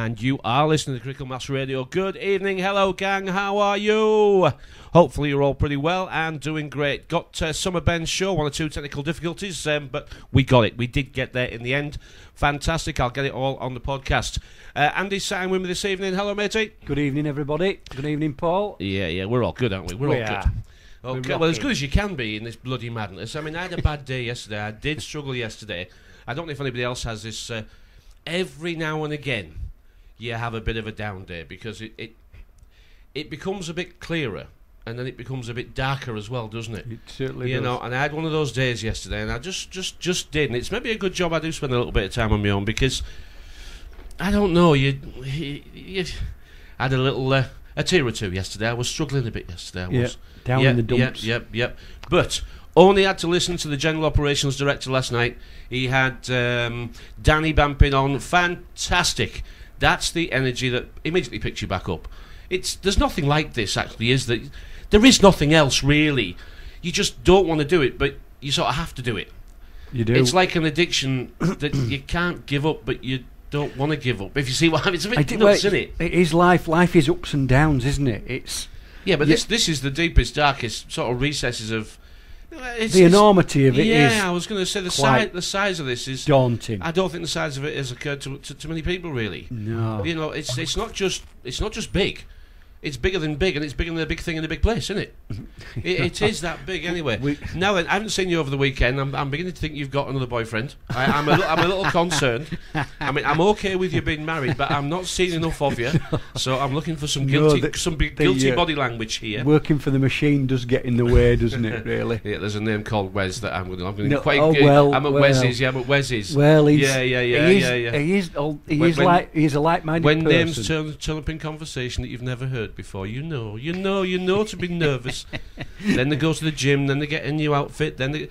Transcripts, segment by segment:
and you are listening to Critical Mass Radio. Good evening, hello gang, how are you? Hopefully you're all pretty well and doing great. Got Summer Ben's show, one or two technical difficulties, but we got it. We did get there in the end. Fantastic, I'll get it all on the podcast. Andy's sat with me this evening. Hello, matey. Good evening, everybody. Good evening, Paul. Yeah, we're all good, aren't we? We're all good. Okay, well, as good as you can be in this bloody madness. I mean, I had a bad day yesterday. I did struggle yesterday. I don't know if anybody else has this. Every now and again, you have a bit of a down day because it becomes a bit clearer, and then it becomes a bit darker as well, doesn't it? It certainly does. You know, and I had one of those days yesterday, and I just did. And it's maybe a good job I do spend a little bit of time on my own because I don't know. You had a little a tear or two yesterday. I was struggling a bit yesterday. I was down in the dumps. Yep. But only had to listen to the General Operations Director last night. He had Danny Bamping on. Fantastic. That's the energy that immediately picks you back up. There's nothing like this, actually, is there? There is nothing else, really. You just don't want to do it, but you sort of have to do it. You do. It's like an addiction that you can't give up, but you don't want to give up. If you see what I mean, it's a bit nuts, isn't it? It is life. Life is ups and downs, isn't it? This is the deepest, darkest sort of recesses of the enormity of it. Yeah, I was going to say the size of this is daunting. I don't think the size of it has occurred to many people, really. No, you know, it's not just big. It's bigger than big, and it's bigger than a big thing in a big place, isn't it? It is that big, anyway. Now then, I haven't seen you over the weekend. I'm beginning to think you've got another boyfriend. I'm a little concerned. I mean, I'm okay with you being married, but I'm not seeing enough of you. So I'm looking for some guilty body language here. Working for the machine does get in the way, doesn't it? Really? Yeah, there's a name called Wes that I'm going to. I'm at Wes's. Yeah, I'm at Wes's. Well, He is a like-minded when person. names turn up in conversation that you've never heard before, you know to be nervous. Then they go to the gym, then they get a new outfit, then they...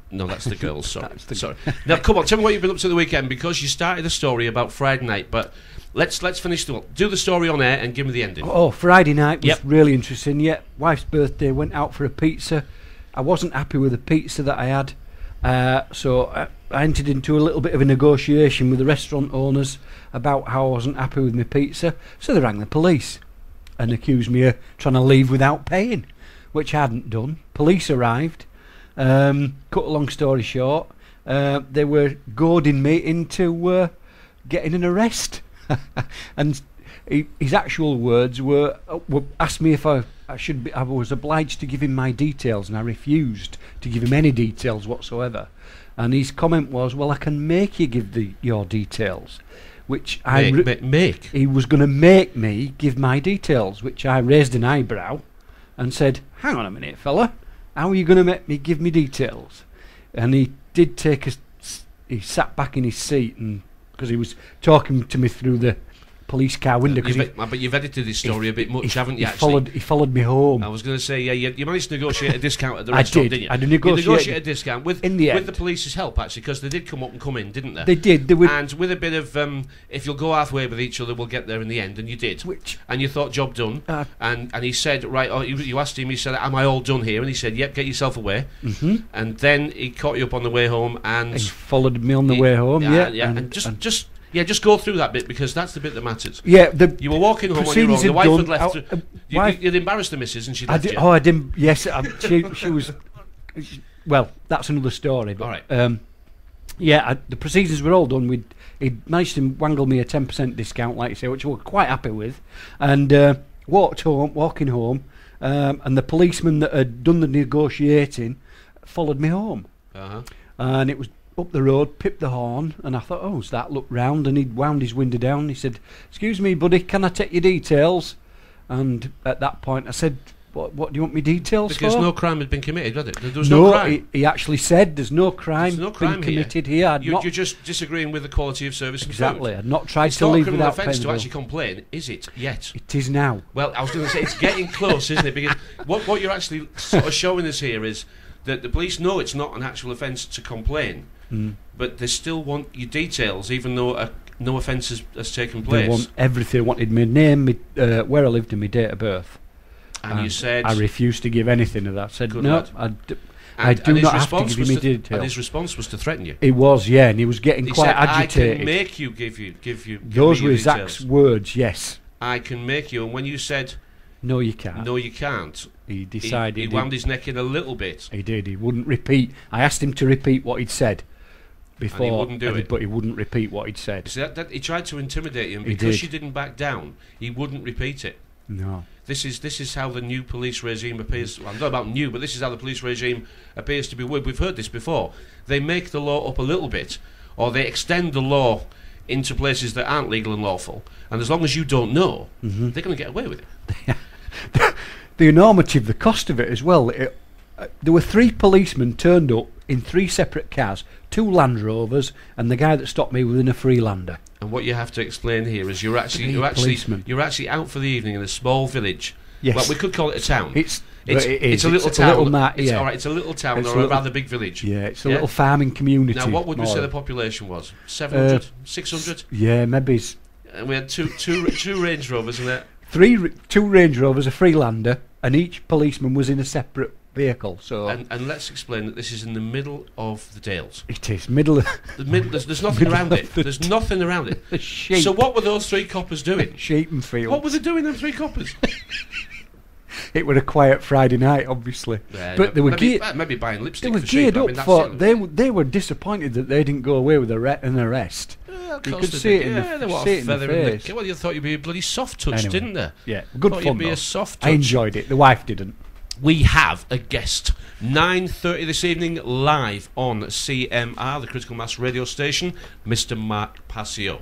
No, that's the girls, sorry. Now, come on, tell me what you've been up to the weekend, because you started a story about Friday night, but let's finish do the story on air and give me the ending. Oh, Friday night was really interesting. Yeah, wife's birthday, went out for a pizza. I wasn't happy with the pizza that I had, so I entered into a little bit of a negotiation with the restaurant owners about how I wasn't happy with my pizza, so they rang the police and accused me of trying to leave without paying, which I hadn't done. Police arrived. Cut a long story short, they were goading me into getting an arrest. And his actual words were asked me if I was obliged to give him my details, and I refused to give him any details whatsoever. And his comment was, "Well, I can make you give your details." Which make? He was going to make me give my details, which I raised an eyebrow and said, "Hang on a minute, fella, how are you going to make me give me details?" And he did he sat back in his seat, and because he was talking to me through the police car window. But you've edited this story a bit much, haven't you? Actually, he followed me home. I was going to say, you managed to negotiate a discount at the restaurant, didn't you? I did negotiate a discount with the with the police's help, actually, because they did come in, didn't they? They did. And with a bit of, if you'll go halfway with each other, we'll get there in the end, and you did. And you thought, job done. And he said, right, you asked him, he said, "Am I all done here?" And he said, "Yep, get yourself away." Mm-hmm. And then he caught you up on the way home, and he followed me on the way home. Just go through that bit, because that's the bit that matters. Yeah, you were walking home on your own. The wife had left. You'd embarrassed the missus, and she left you. Oh, I didn't. Yes, she was. Well, that's another story. But, all right. The proceedings were all done. He'd managed to wangle me a 10% discount, like you say, which we were quite happy with, and walking home, and the policeman that had done the negotiating followed me home, and it was up the road, pipped the horn, and I thought, oh, who's that? Looked round, and he'd wound his window down. He said, "Excuse me, buddy, can I take your details?" And at that point I said, what do you want me details because for? No crime had been committed, had it? There was no crime. He actually said there's no crime been committed here. You're just disagreeing with the quality of service. Exactly. I'd not tried to leave without paying. It's not a criminal offence to actually complain, is it? Yet. It is now. Well, I was going to say, it's getting close, isn't it? Because what you're actually sort of showing us here is that the police know it's not an actual offence to complain, but they still want your details, even though no offence has taken place. They want everything. They wanted my name, where I lived, and my date of birth. And you said... I refused to give anything of that. I said, no, I do not have to give you details. And his response was to threaten you. He was, yeah, and he was getting quite agitated. I can make you give you. Those were Zach's words. Yes. I can make you, and when you said, "No, you can't," he decided he wound his neck in a little bit. He did. He wouldn't repeat. I asked him to repeat what he'd said before, and he wouldn't do it. But he wouldn't repeat what he'd said. See, he tried to intimidate you, and because you didn't back down, he wouldn't repeat it. No. This is how the new police regime appears. Well, I'm not about new, but this is how the police regime appears to be. We've heard this before. They make the law up a little bit, or they extend the law into places that aren't legal and lawful. And as long as you don't know, they're going to get away with it. The enormity of the cost of it as well. There were 3 policemen turned up in 3 separate cars, 2 Land Rovers, and the guy that stopped me was in a Freelander. And what you have to explain here is you're actually out for the evening in a small village. Yes. Well, we could call it a town. It's a little town. All right, it's a little town or a rather big village. Yeah, it's a little farming community. Now, what would we say the population was? 700, 600? Yeah, maybe. And we had two Range Rovers and that. 2 Range Rovers, a Freelander, and each policeman was in a separate vehicle. So and let's explain that this is in the middle of the Dales. It is middle of there's nothing around it. There's nothing around it. The sheep. So what were those 3 coppers doing? Sheep and field. What were they doing, them 3 coppers? It was a quiet Friday night, obviously. Yeah, but they were maybe buying lipstick. They were geared up for. They were disappointed that they didn't go away with an arrest. You could see it in the face. Well, you thought you'd be a bloody soft touch, didn't they? Yeah, good fun. You'd be a soft touch. I enjoyed it. The wife didn't. We have a guest. 9:30 this evening, live on CMR, the Critical Mass radio station, Mr. Mark Passio.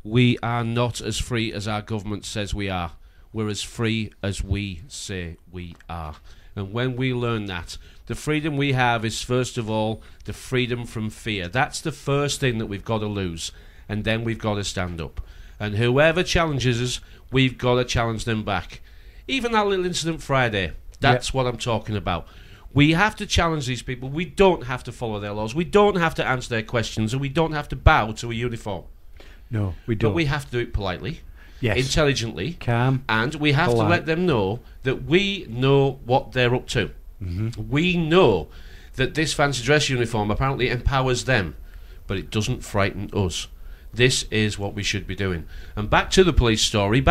We are not as free as our government says we are. We're as free as we say we are. And when we learn that, the freedom we have is, first of all, the freedom from fear. That's the first thing that we've got to lose. And then we've got to stand up. And whoever challenges us, we've got to challenge them back. Even that little incident Friday, that's what I'm talking about. We have to challenge these people. We don't have to follow their laws. We don't have to answer their questions. And we don't have to bow to a uniform. No, we don't. But we have to do it politely. Yes. Intelligently, calm, and we have to let them know that we know what they're up to. We know that this fancy dress uniform apparently empowers them, but it doesn't frighten us. This is what we should be doing. And back to the police story.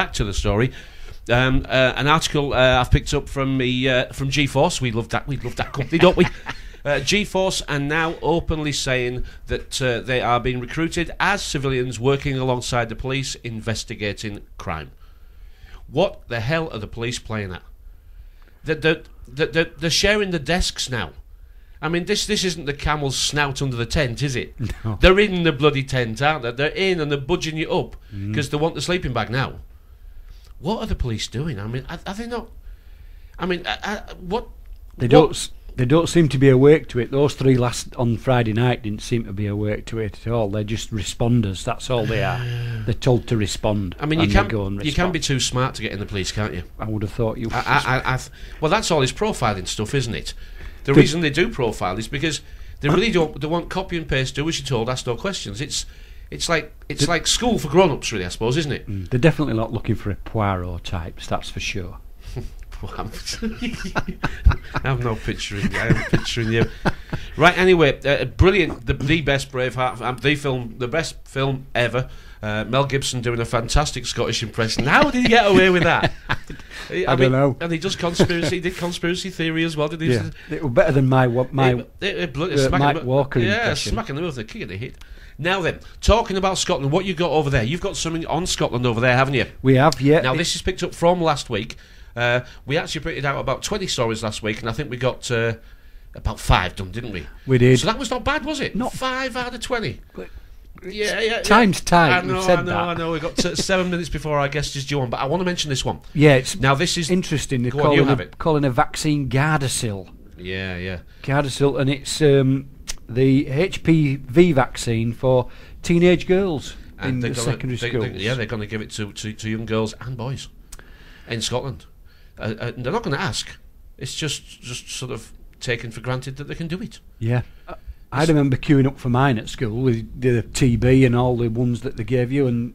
An article I've picked up from G-Force. We love that company, don't we? G-Force are now openly saying that they are being recruited as civilians working alongside the police investigating crime. What the hell are the police playing at? They're sharing the desks now. I mean, this isn't the camel's snout under the tent, is it? No. They're in the bloody tent, aren't they? They're in and they're budging you up because they want the sleeping bag now. What are the police doing? I mean, are they not... I mean, what... They don't seem to be awake to it. Those 3 last on Friday night didn't seem to be awake to it at all. They're just responders. That's all they are. They're told to respond. I mean, you can be too smart to get in the police, can't you? I would have thought you. Well, that's all this profiling stuff, isn't it? The reason they do profile is because they really don't. They want copy and paste. Do as you're told. Ask no questions. It's like school for grown-ups, really. I suppose, isn't it? They're definitely not looking for a Poirot types. That's for sure. I'm not picturing you. I am picturing you. Right, anyway, brilliant. The best Braveheart, the best film ever. Mel Gibson doing a fantastic Scottish impression. How did he get away with that? I don't know. And he does conspiracy. He did conspiracy theory as well. Did he? Yeah. It was better than Mike Walker impression. Smacking them with the kick of the hit. Now then, talking about Scotland, what you got over there? You've got something on Scotland over there, haven't you? We have, yeah. Now this is picked up from last week. We actually printed out about 20 stories last week, and I think we got about 5 done, didn't we? We did. So that was not bad, was it? Not 5 out of 20. Yeah. Time's tight. I know. We got 7 minutes before our guest is due on, but I want to mention this one. Yeah, now this is interesting. They're calling a vaccine Gardasil. Yeah. Gardasil, and it's the HPV vaccine for teenage girls in the secondary schools. They're going to give it to young girls and boys in Scotland. They're not going to ask. It's just sort of taken for granted that they can do it. Yeah. I remember queuing up for mine at school with the TB and all the ones that they gave you, and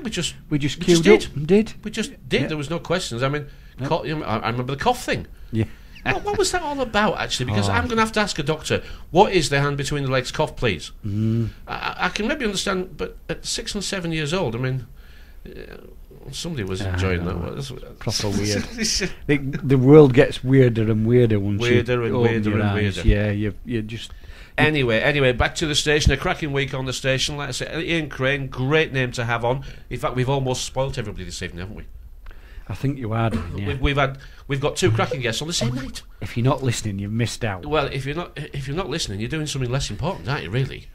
we just queued up and did. We just did. Yeah. There was no questions. I mean, I remember the cough thing. Yeah. What was that all about, actually? Because I'm going to have to ask a doctor, what is the hand between the legs cough, please? I can maybe understand, but at 6 and 7 years old, I mean, somebody was enjoying that. Proper weird. The world gets weirder and weirder once weirder and weirder and weirder. Yeah, you just... Anyway, back to the station. A cracking week on the station. Like I say, Ian Crane, great name to have on. In fact, we've almost spoilt everybody this evening, haven't we? I think you are doing, yeah. We've got 2 cracking guests on the same night. If you're not listening, you've missed out. Well, if you're not listening, you're doing something less important, aren't you? Really?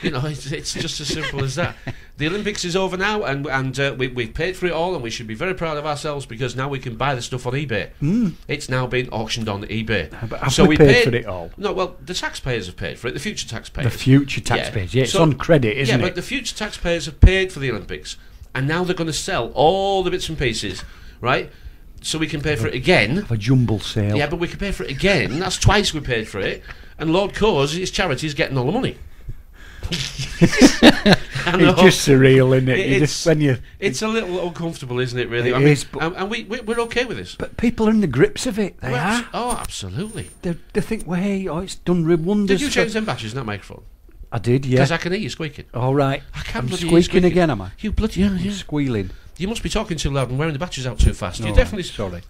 It's just as simple as that. The Olympics is over now, and we've paid for it all, and we should be very proud of ourselves because now we can buy the stuff on eBay. It's now been auctioned on eBay. But have we paid for it all? No, well, the taxpayers have paid for it. The future taxpayers. The future taxpayers. Yeah, it's on credit, isn't it? Yeah, but the future taxpayers have paid for the Olympics, and now they're going to sell all the bits and pieces, right? So we can pay for it again. Have a jumble sale. Yeah, but we can pay for it again. That's twice we paid for it, and Lord Cause, his charity, is getting all the money. It's just surreal, isn't it? It's a little uncomfortable, isn't it? Really, and we're okay with this. But people are in the grips of it. They are. Oh, absolutely. They think, well, hey, it's done wonders. Did you change them batteries in that microphone? I did, yeah. Because I can hear you squeaking. All right. I'm squeaking again, am I? You bloody yeah. Squealing. You must be talking too loud and wearing the batteries out too fast. No, You definitely sorry.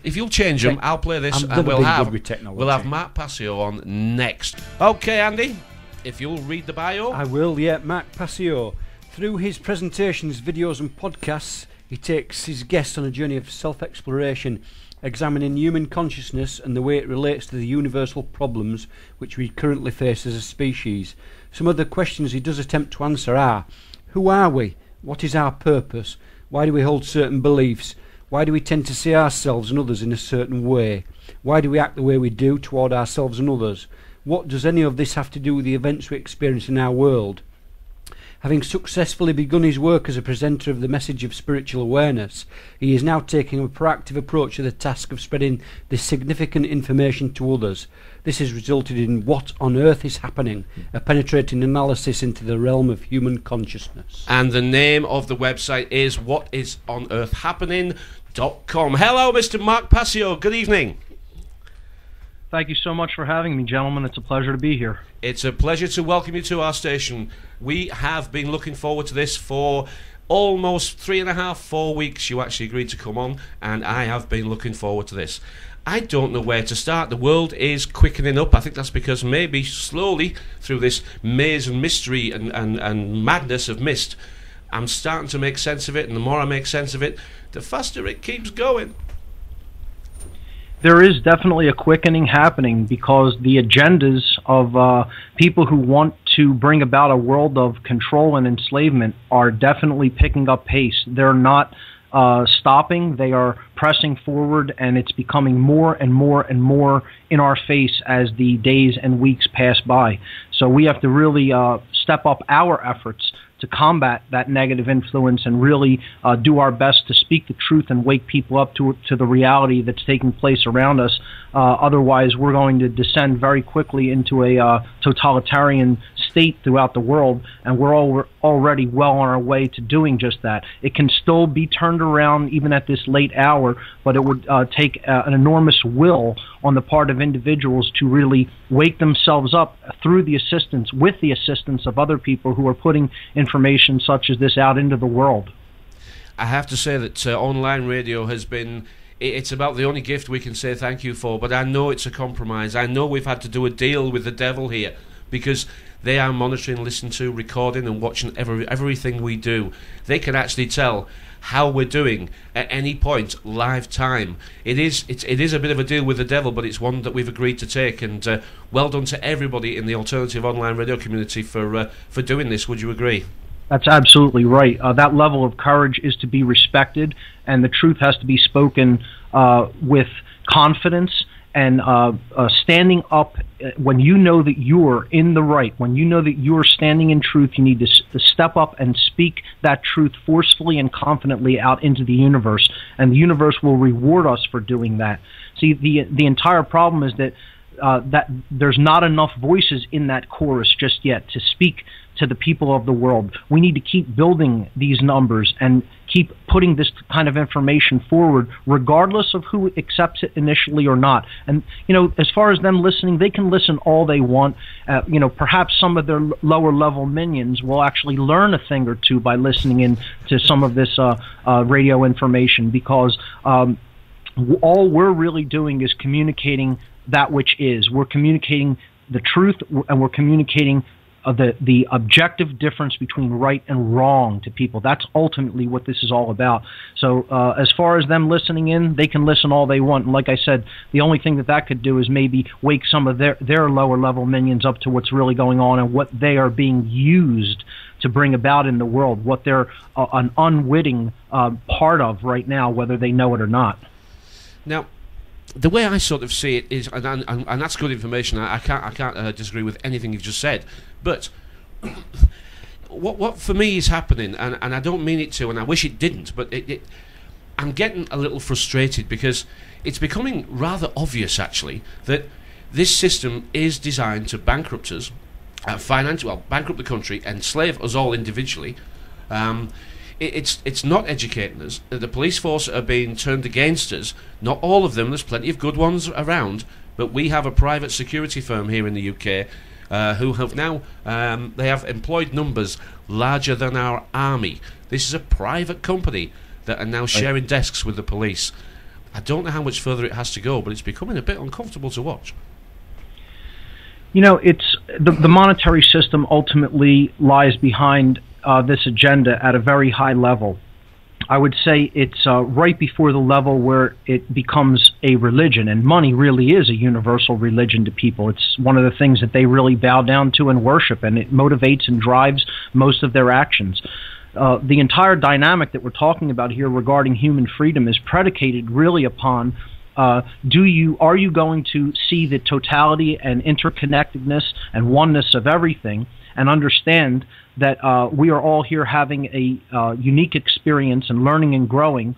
If you'll change them, I'll play this, and we'll have Mark Passio on next. Okay, Andy. If you'll read the bio. I will, yeah. Mark Passio. Through his presentations, videos and podcasts, he takes his guests on a journey of self-exploration, examining human consciousness and the way it relates to the universal problems which we currently face as a species. Some of the questions he does attempt to answer are: who are we? What is our purpose? Why do we hold certain beliefs? Why do we tend to see ourselves and others in a certain way? Why do we act the way we do toward ourselves and others? What does any of this have to do with the events we experience in our world? Having successfully begun his work as a presenter of the message of spiritual awareness, he is now taking a proactive approach to the task of spreading this significant information to others. This has resulted in What on Earth is Happening, a penetrating analysis into the realm of human consciousness. And the name of the website is whatisonearthhappening.com. Hello, Mr. Mark Passio. Good evening. Thank you so much for having me, gentlemen. It's a pleasure to be here. It's a pleasure to welcome you to our station. We have been looking forward to this for almost 3.5, 4 weeks. You actually agreed to come on, and I have been looking forward to this. I don't know where to start. The world is quickening up. I think that's because maybe slowly, through this maze and mystery and madness of mist, I'm starting to make sense of it, and the more I make sense of it, the faster it keeps going. There is definitely a quickening happening because the agendas of people who want to bring about a world of control and enslavement are definitely picking up pace. They're not stopping. They are pressing forward, and it's becoming more and more and more in our face as the days and weeks pass by. So we have to really step up our efforts to combat that negative influence and really do our best to speak the truth and wake people up to the reality that's taking place around us. Otherwise, we're going to descend very quickly into a totalitarian state throughout the world, and we're already well on our way to doing just that. It can still be turned around even at this late hour, but it would take an enormous will on the part of individuals to really wake themselves up with the assistance of other people who are putting information such as this out into the world. I have to say that online radio has been, it's about the only gift we can say thank you for, but I know it's a compromise. I know we've had to do a deal with the devil here because they are monitoring, listening to, recording and watching everything we do. They can actually tell how we're doing at any point, live time. It is a bit of a deal with the devil, but it's one that we've agreed to take, and well done to everybody in the alternative online radio community for doing this. Would you agree? That's absolutely right. That level of courage is to be respected, and the truth has to be spoken with confidence and standing up when you know that you're in the right, when you know that you're standing in truth. You need to step up and speak that truth forcefully and confidently out into the universe, and the universe will reward us for doing that. See, the entire problem is that there's not enough voices in that chorus just yet to speak to the people of the world. We need to keep building these numbers and keep putting this kind of information forward, regardless of who accepts it initially or not. And, as far as them listening, they can listen all they want. Perhaps some of their lower level minions will actually learn a thing or two by listening in to some of this radio information, because all we're really doing is communicating that which is. We're communicating the truth, and we're communicating the objective difference between right and wrong to people. That's ultimately what this is all about. So as far as them listening in, they can listen all they want. And like I said, the only thing that could do is maybe wake some of their lower level minions up to what's really going on and what they are being used to bring about in the world, what they're an unwitting part of right now, whether they know it or not. Now, the way I sort of see it is, and that's good information. I can't disagree with anything you've just said. But what for me is happening, and I don't mean it to, and I wish it didn't, but I'm getting a little frustrated because it's becoming rather obvious, actually, that this system is designed to bankrupt us, bankrupt the country, enslave us all individually. It's not educating us. The police force are being turned against us. Not all of them. There's plenty of good ones around, but we have a private security firm here in the UK who have now they have employed numbers larger than our army. This is a private company that are now sharing desks with the police. I don't know how much further it has to go, but it's becoming a bit uncomfortable to watch. It's the monetary system ultimately lies behind this agenda at a very high level. I would say it's right before the level where it becomes a religion, and money really is a universal religion to people. It's one of the things that they really bow down to and worship, and it motivates and drives most of their actions. The entire dynamic that we're talking about here regarding human freedom is predicated really upon are you going to see the totality and interconnectedness and oneness of everything, and understand that we are all here having a unique experience and learning and growing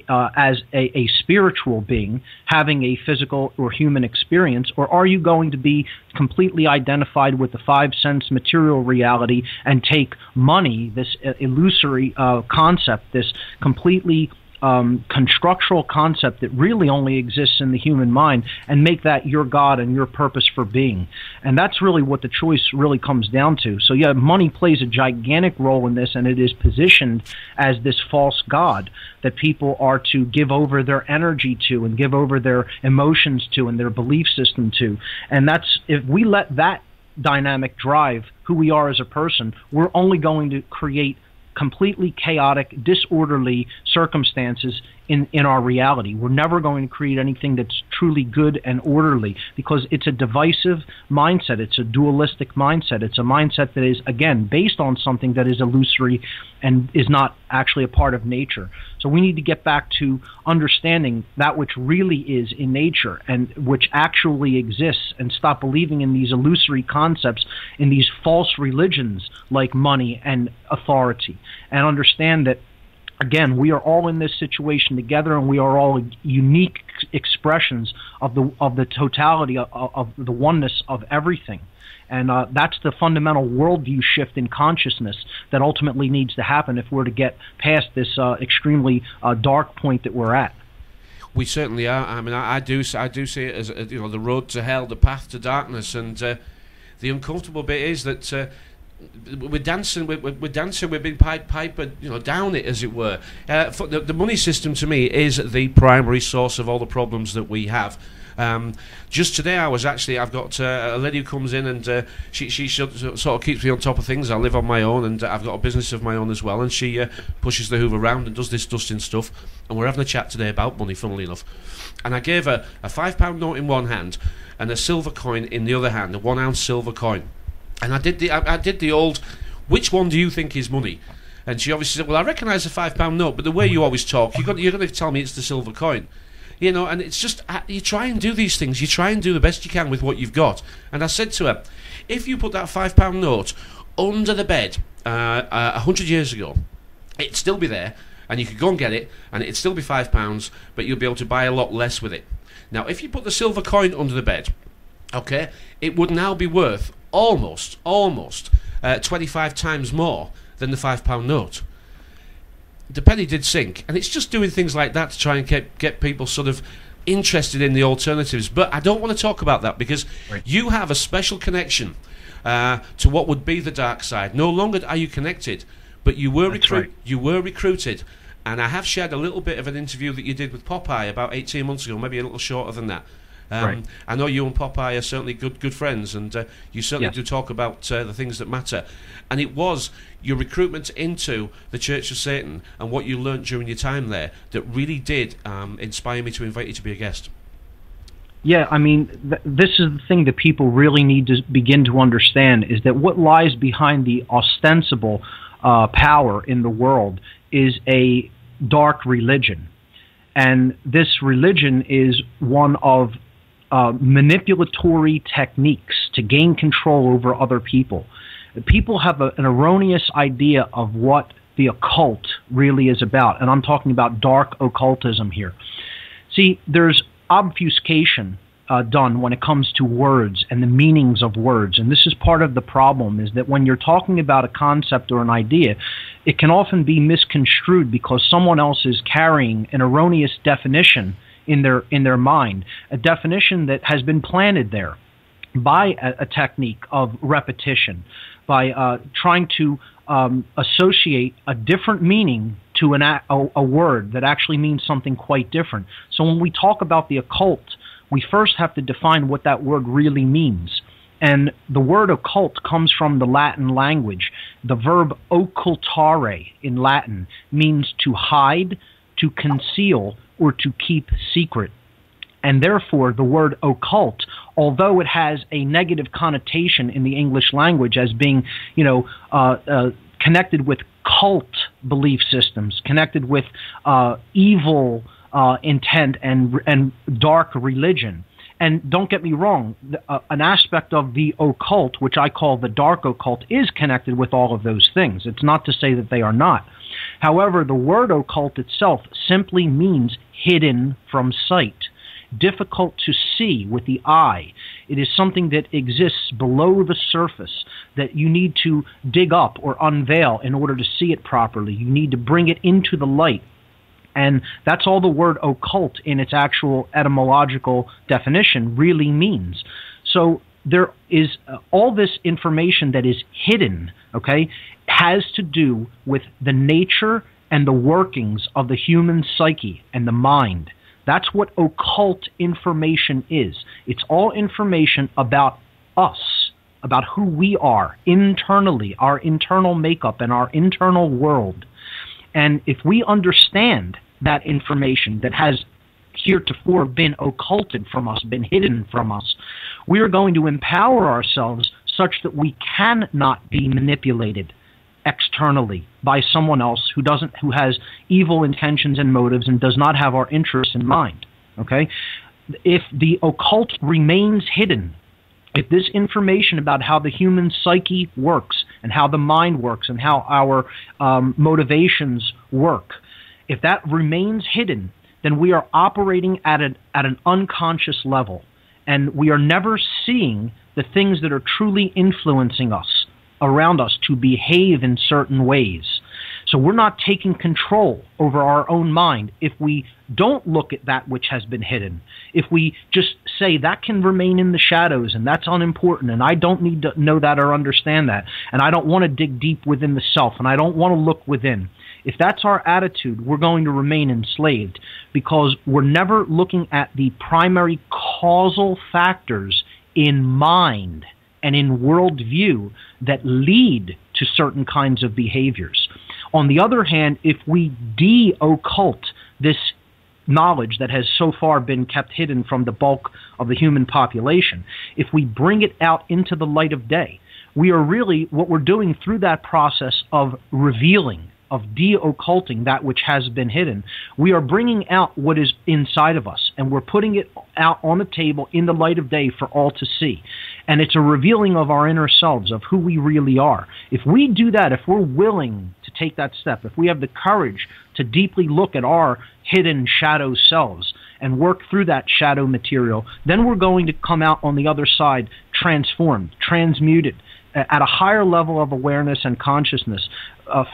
as a spiritual being, having a physical or human experience? Or are you going to be completely identified with the 5 sense material reality and take money, this illusory concept, this completely constructural concept that really only exists in the human mind, and make that your God and your purpose for being? And that's really what the choice really comes down to. So yeah, money plays a gigantic role in this, and it is positioned as this false God that people are to give over their energy to and give over their emotions to and their belief system to. And that's, if we let that dynamic drive who we are as a person, we're only going to create completely chaotic, disorderly circumstances in our reality. We're never going to create anything that's truly good and orderly, because it's a divisive mindset. It's a dualistic mindset. It's a mindset that is, again, based on something that is illusory and is not actually a part of nature. So we need to get back to understanding that which really is in nature and which actually exists, and stop believing in these illusory concepts, in these false religions like money and authority, and understand that, again, we are all in this situation together, and we are all unique expressions of the totality of the oneness of everything. And that's the fundamental worldview shift in consciousness that ultimately needs to happen if we're to get past this extremely dark point that we're at. We certainly are. I mean, I do see it as the road to hell, the path to darkness, and the uncomfortable bit is that. We're dancing. We've been piper, down it, as it were. The money system, to me, is the primary source of all the problems that we have. Just today, I've got a lady who comes in, and she sort of keeps me on top of things. I live on my own, and I've got a business of my own as well. And she pushes the hoover around and does this dusting stuff. And we're having a chat today about money, funnily enough. And I gave her a £5 note in one hand and a silver coin in the other hand, a 1 ounce silver coin. And I did the old, which one do you think is money? And she obviously said, well, I recognise the £5 note, but the way you always talk, you're going to tell me it's the silver coin. And it's just, you try and do these things, you try and do the best you can with what you've got. And I said to her, if you put that £5 note under the bed 100 years ago, it'd still be there, and you could go and get it, and it'd still be £5, but you'll be able to buy a lot less with it. Now, if you put the silver coin under the bed, okay, it would now be worth almost 25 times more than the £5 note. The penny did sink, and it's just doing things like that to try and get people sort of interested in the alternatives. But I don't want to talk about that, because you have a special connection to what would be the dark side. No longer are you connected, but you were recruited. And I have shared a little bit of an interview that you did with Popeye about 18 months ago, maybe a little shorter than that. I know you and Popeye are certainly good friends, and you certainly do talk about the things that matter. And it was your recruitment into the Church of Satan and what you learnt during your time there that really did inspire me to invite you to be a guest. Yeah, I mean, this is the thing that people really need to begin to understand, is that what lies behind the ostensible power in the world is a dark religion. And this religion is one of manipulatory techniques to gain control over other people. People have an erroneous idea of what the occult really is about, and I'm talking about dark occultism here. See, there's obfuscation done when it comes to words and the meanings of words, and this is part of the problem, is that when you're talking about a concept or an idea, it can often be misconstrued because someone else is carrying an erroneous definition in their mind, a definition that has been planted there by a technique of repetition, by trying to associate a different meaning to a word that actually means something quite different. So when we talk about the occult, we first have to define what that word really means. And the word occult comes from the Latin language. The verb occultare in Latin means to hide, to conceal, or to keep secret. And therefore, the word occult, although it has a negative connotation in the English language as being, connected with cult belief systems, connected with evil intent and dark religion. And don't get me wrong, an aspect of the occult, which I call the dark occult, is connected with all of those things. It's not to say that they are not. However, the word occult itself simply means hidden from sight, difficult to see with the eye. It is something that exists below the surface that you need to dig up or unveil in order to see it properly. You need to bring it into the light. And that's all the word occult in its actual etymological definition really means. So there is all this information that is hidden, okay, has to do with the nature and the workings of the human psyche and the mind. That's what occult information is. It's all information about us, about who we are internally, our internal makeup and our internal world. And if we understand that information that has heretofore been occulted from us, been hidden from us, we are going to empower ourselves such that we cannot be manipulated externally by someone else who has evil intentions and motives and does not have our interests in mind. Okay? If the occult remains hidden, if this information about how the human psyche works and how the mind works and how our motivations work, if that remains hidden, then we are operating at an unconscious level, and we are never seeing the things that are truly influencing us around us to behave in certain ways. So we're not taking control over our own mind if we don't look at that which has been hidden. If we just say that can remain in the shadows and that's unimportant and I don't need to know that or understand that, and I don't want to dig deep within the self and I don't want to look within. If that's our attitude, we're going to remain enslaved because we're never looking at the primary causal factors in mind and in worldview that lead to certain kinds of behaviors. On the other hand, if we de-occult this knowledge that has so far been kept hidden from the bulk of the human population, if we bring it out into the light of day, we are really, what we're doing through that process of revealing, of de-occulting that which has been hidden, we are bringing out what is inside of us, and we're putting it out on the table in the light of day for all to see. And it's a revealing of our inner selves, of who we really are. If we do that, if we're willing to take that step, if we have the courage to deeply look at our hidden shadow selves and work through that shadow material, then we're going to come out on the other side transformed, transmuted, at a higher level of awareness and consciousness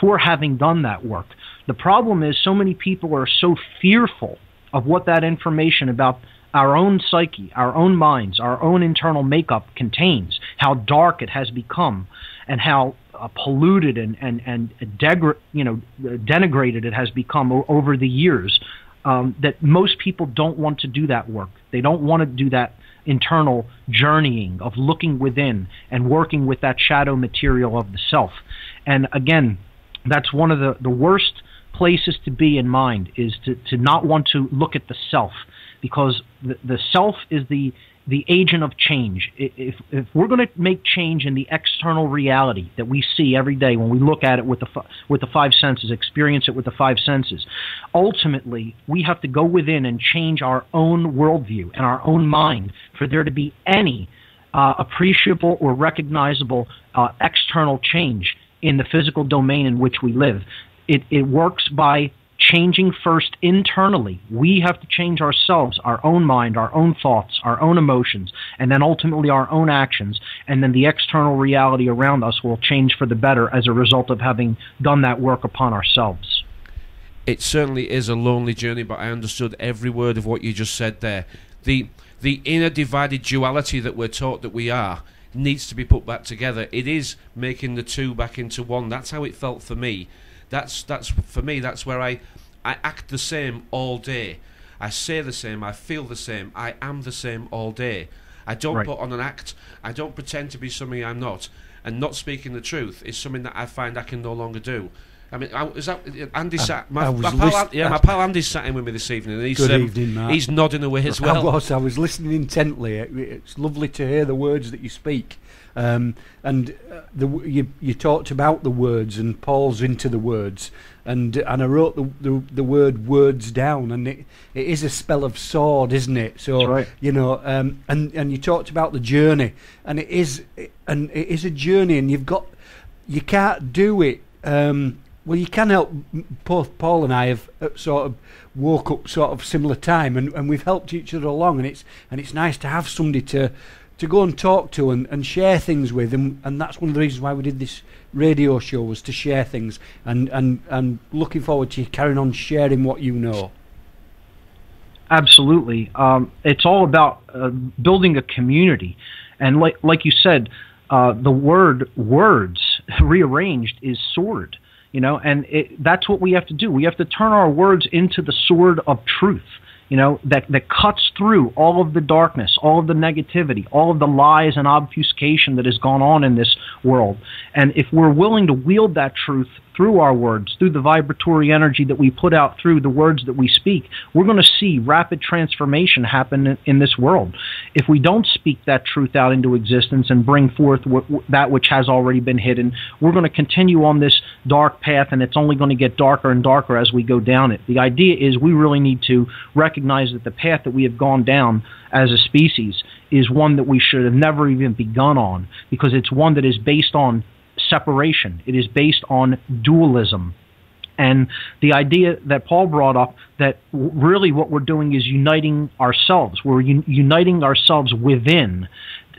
for having done that work. The problem is so many people are so fearful of what that information about our own psyche, our own minds, our own internal makeup contains, how dark it has become, and how polluted and denigrated it has become over the years, that most people don't want to do that work. They don't want to do that internal journeying of looking within and working with that shadow material of the self. And again, that's one of the worst places to be in mind, is to not want to look at the self, because the self is the agent of change. If we're going to make change in the external reality that we see every day when we look at it with the five senses, experience it with the five senses, ultimately we have to go within and change our own worldview and our own mind for there to be any appreciable or recognizable external change in the physical domain in which we live. It works by changing first internally. We have to change ourselves, our own mind, our own thoughts, our own emotions, and then ultimately our own actions, and then the external reality around us will change for the better as a result of having done that work upon ourselves. It certainly is a lonely journey, but I understood every word of what you just said there. The inner divided duality that we're taught that we are needs to be put back together. It is making the two back into one. That's how it felt for me. That's for me. That's where I act the same all day. I say the same. I feel the same. I am the same all day. I don't put on an act. I don't pretend to be something I'm not. And not speaking the truth is something that I find I can no longer do. I mean, is that Andy sat? My pal Andy's sat in with me this evening, and he's good evening, Mark. He's nodding away as well. I was listening intently. It's lovely to hear the words that you speak. You talked about the words, and Paul's into the words, and I wrote the word words down, and it is a spell of sword, isn't it? So that's right. And you talked about the journey, and it is a journey, and you can't do it. Well, you can help. Both Paul and I have sort of woke up sort of similar time, and we've helped each other along, and it's nice to have somebody to go and talk to and share things with, and that's one of the reasons why we did this radio show, was to share things, and looking forward to you carrying on sharing what you know. Absolutely. It's all about building a community, and like you said, the word words rearranged is sword. And that's what we have to do. We have to turn our words into the sword of truth, that cuts through all of the darkness, all of the negativity, all of the lies and obfuscation that has gone on in this world. And if we're willing to wield that truth through our words, through the vibratory energy that we put out through the words that we speak, we're going to see rapid transformation happen in this world. If we don't speak that truth out into existence and bring forth that which has already been hidden, we're going to continue on this dark path, and it's only going to get darker and darker as we go down it. The idea is we really need to recognize that the path that we have gone down as a species is one that we should have never even begun on, because it's one that is based on separation. It is based on dualism. And the idea that Paul brought up, that really what we're doing is uniting ourselves. We're uniting ourselves within,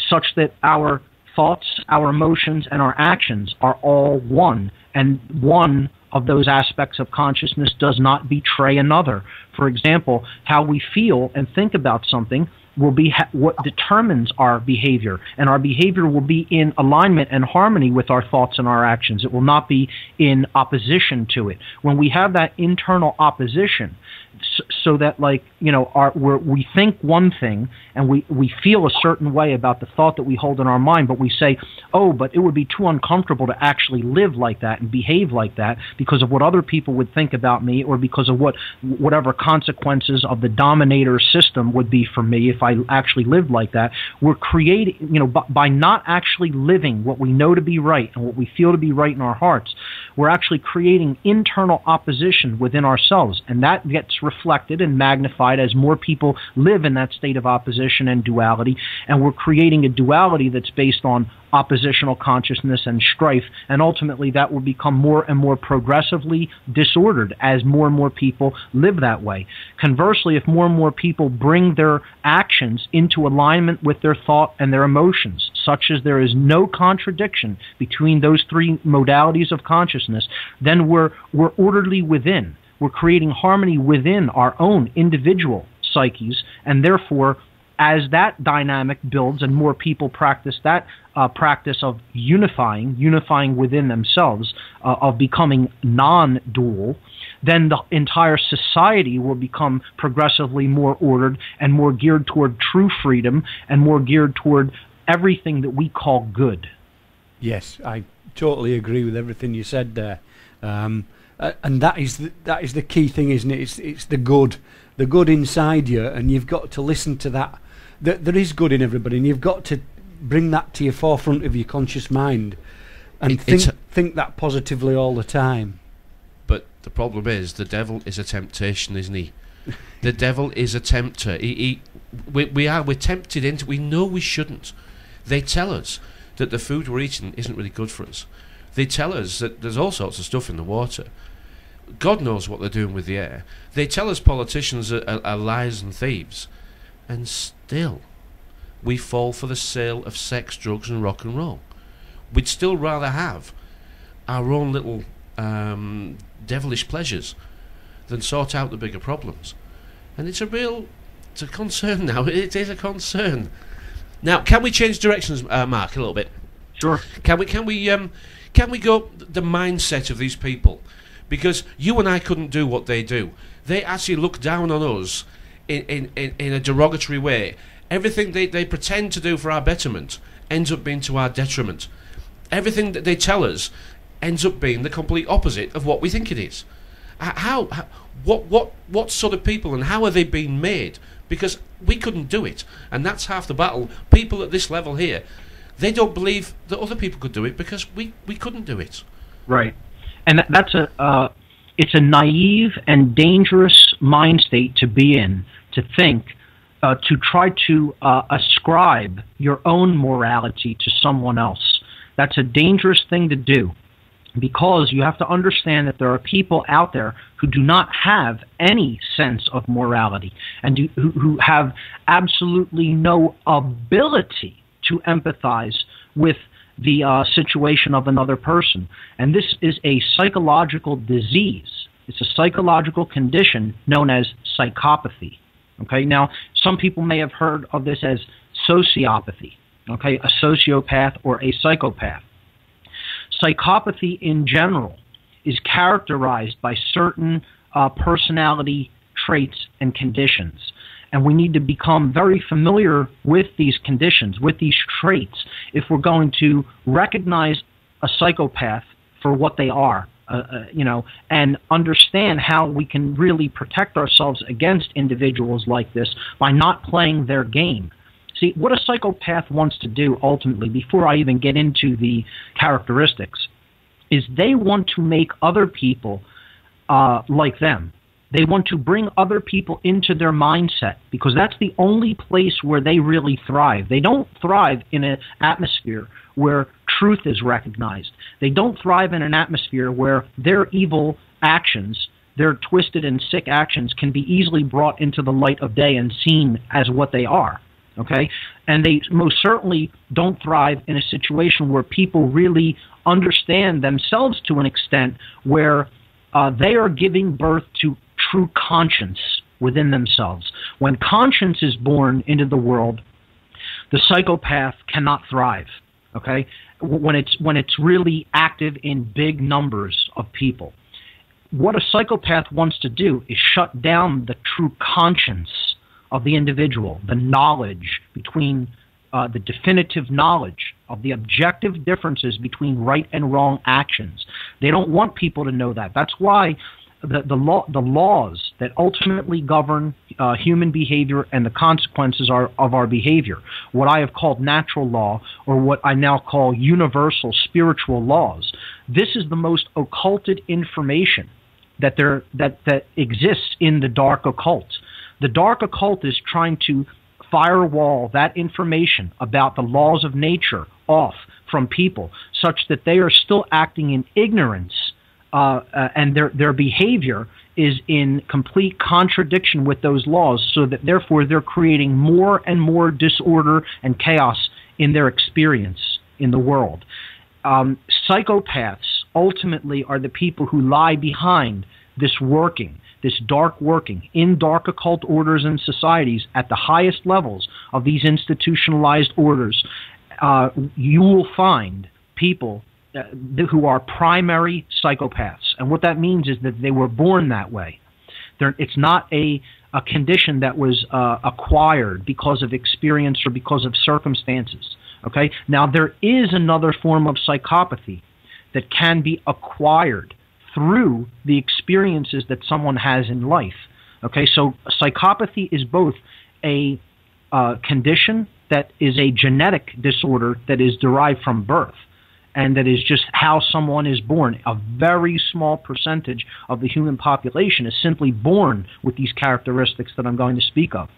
such that our thoughts, our emotions, and our actions are all one. And one of those aspects of consciousness does not betray another. For example, how we feel and think about something will be what determines our behavior, and our behavior will be in alignment and harmony with our thoughts and our actions. It will not be in opposition to it. When we have that internal opposition, so that we think one thing and we feel a certain way about the thought that we hold in our mind, but we say, oh, but it would be too uncomfortable to actually live like that and behave like that because of what other people would think about me, or because of whatever consequences of the dominator system would be for me if I actually lived like that. We're creating, by not actually living what we know to be right and what we feel to be right in our hearts, we're actually creating internal opposition within ourselves, and that gets reflected and magnified as more people live in that state of opposition and duality, and we're creating a duality that's based on oppositional consciousness and strife, and ultimately that will become more and more progressively disordered as more and more people live that way. Conversely, if more and more people bring their actions into alignment with their thought and their emotions, such as there is no contradiction between those three modalities of consciousness, then we're orderly within. We're creating harmony within our own individual psyches, and therefore, as that dynamic builds and more people practice that practice of unifying within themselves, of becoming non-dual, then the entire society will become progressively more ordered and more geared toward true freedom and more geared toward everything that we call good. Yes, I totally agree with everything you said there. And that is the key thing, isn't it? It's the good inside you, and you've got to listen to that. There is good in everybody, and you've got to bring that to your forefront of your conscious mind, and think that positively all the time. But the problem is, the devil is a temptation, isn't he? The devil is a tempter. We're tempted into. We know we shouldn't. They tell us that the food we're eating isn't really good for us. They tell us that there's all sorts of stuff in the water. God knows what they're doing with the air. They tell us politicians are liars and thieves. And still, we fall for the sale of sex, drugs and rock and roll. We'd still rather have our own little devilish pleasures than sort out the bigger problems. And it's a concern now. It is a concern. Now, can we change directions, Mark, a little bit? Sure. Can we go the mindset of these people? Because you and I couldn't do what they do. They actually look down on us in a derogatory way. Everything they pretend to do for our betterment ends up being to our detriment. Everything that they tell us ends up being the complete opposite of what we think it is. What sort of people, and how are they being made? Because we couldn't do it, and that's half the battle. People at this level here, they don't believe that other people could do it because we couldn't do it. Right, and it's a naive and dangerous mind state to be in, to think, to try to ascribe your own morality to someone else. That's a dangerous thing to do, because you have to understand that there are people out there who do not have any sense of morality and who have absolutely no ability to empathize with the situation of another person. And this is a psychological disease. It's a psychological condition known as psychopathy. Okay, now some people may have heard of this as sociopathy, okay, a sociopath or a psychopath. Psychopathy in general is characterized by certain personality traits and conditions. And we need to become very familiar with these conditions, with these traits, if we're going to recognize a psychopath for what they are, and understand how we can really protect ourselves against individuals like this by not playing their game. See, what a psychopath wants to do ultimately, before I even get into the characteristics, is they want to make other people like them. They want to bring other people into their mindset, because that's the only place where they really thrive. They don't thrive in an atmosphere where truth is recognized. They don't thrive in an atmosphere where their evil actions, their twisted and sick actions, can be easily brought into the light of day and seen as what they are. Okay? And they most certainly don't thrive in a situation where people really understand themselves to an extent where they are giving birth to true conscience within themselves. When conscience is born into the world, the psychopath cannot thrive. Okay? When it's really active in big numbers of people. What a psychopath wants to do is shut down the true conscience of the individual, the knowledge between the definitive knowledge of the objective differences between right and wrong actions. They don't want people to know that. That's why the laws that ultimately govern human behavior and the consequences of our behavior, what I have called natural law, or what I now call universal spiritual laws, this is the most occulted information that exists in the dark occult. The dark occult is trying to firewall that information about the laws of nature off from people, such that they are still acting in ignorance, and their behavior is in complete contradiction with those laws, so that therefore they're creating more and more disorder and chaos in their experience in the world. Psychopaths ultimately are the people who lie behind this working, this dark working, in dark occult orders and societies at the highest levels of these institutionalized orders. You will find people who are primary psychopaths. And what that means is that they were born that way. It's not a condition that was acquired because of experience or because of circumstances. Okay? Now, there is another form of psychopathy that can be acquired through the experiences that someone has in life. Okay? So psychopathy is both a condition that is a genetic disorder that is derived from birth, and that is just how someone is born. A very small percentage of the human population is simply born with these characteristics that I'm going to speak of.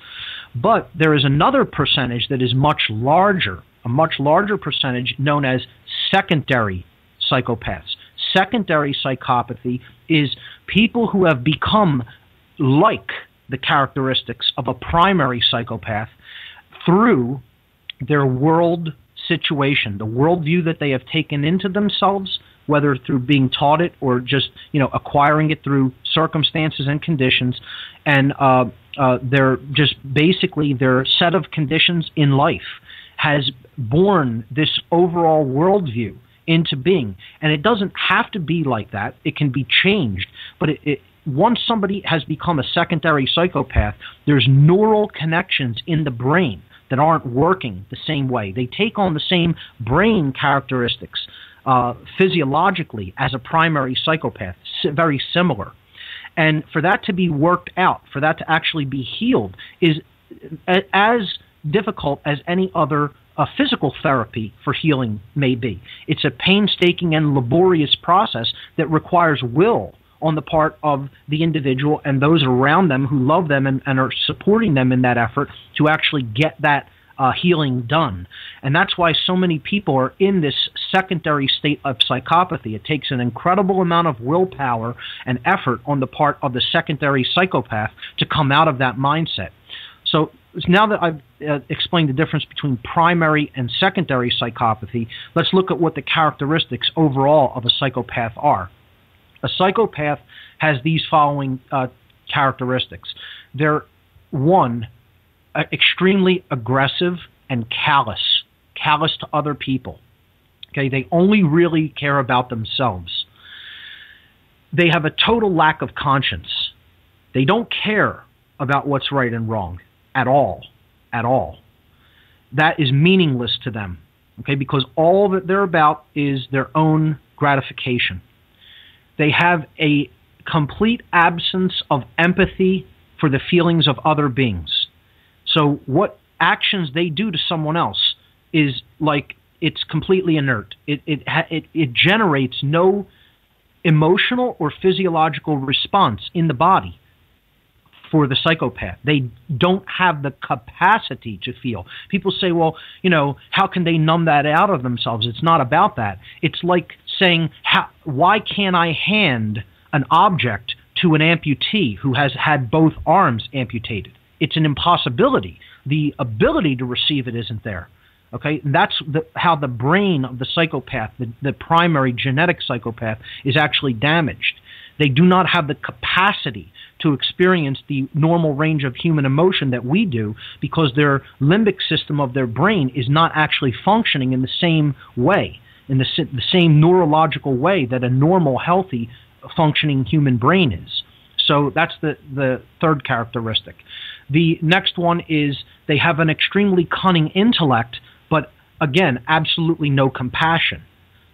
But there is another percentage that is much larger, a much larger percentage known as secondary psychopaths. Secondary psychopathy is people who have become like the characteristics of a primary psychopath through their world situation, the worldview that they have taken into themselves, whether through being taught it or just acquiring it through circumstances and conditions, and they're just basically their set of conditions in life has born this overall worldview into being. And it doesn't have to be like that. It can be changed. But once somebody has become a secondary psychopath, there's neural connections in the brain that aren't working the same way. They take on the same brain characteristics physiologically as a primary psychopath, very similar. And for that to be worked out, for that to actually be healed, is as difficult as any other physical therapy for healing may be. It's a painstaking and laborious process that requires will on the part of the individual and those around them who love them and are supporting them in that effort to actually get that healing done. And that's why so many people are in this secondary state of psychopathy. It takes an incredible amount of willpower and effort on the part of the secondary psychopath to come out of that mindset. So now that I've explained the difference between primary and secondary psychopathy, let's look at what the characteristics overall of a psychopath are. A psychopath has these following characteristics. They're, one, extremely aggressive and callous to other people. Okay, they only really care about themselves. They have a total lack of conscience. They don't care about what's right and wrong at all. That is meaningless to them. Okay, because all that they're about is their own gratification. They have a complete absence of empathy for the feelings of other beings. So what actions they do to someone else is like it's completely inert. It generates no emotional or physiological response in the body for the psychopath. They don't have the capacity to feel. People say, well, how can they numb that out of themselves? It's not about that. It's like saying, why can't I hand an object to an amputee who has had both arms amputated? It's an impossibility. The ability to receive it isn't there. Okay, and that's how the brain of the psychopath, the primary genetic psychopath, is actually damaged. They do not have the capacity to experience the normal range of human emotion that we do because their limbic system of their brain is not actually functioning in the same way, in the same neurological way that a normal, healthy, functioning human brain is. So that's the third characteristic. The next one is they have an extremely cunning intellect, but again, absolutely no compassion.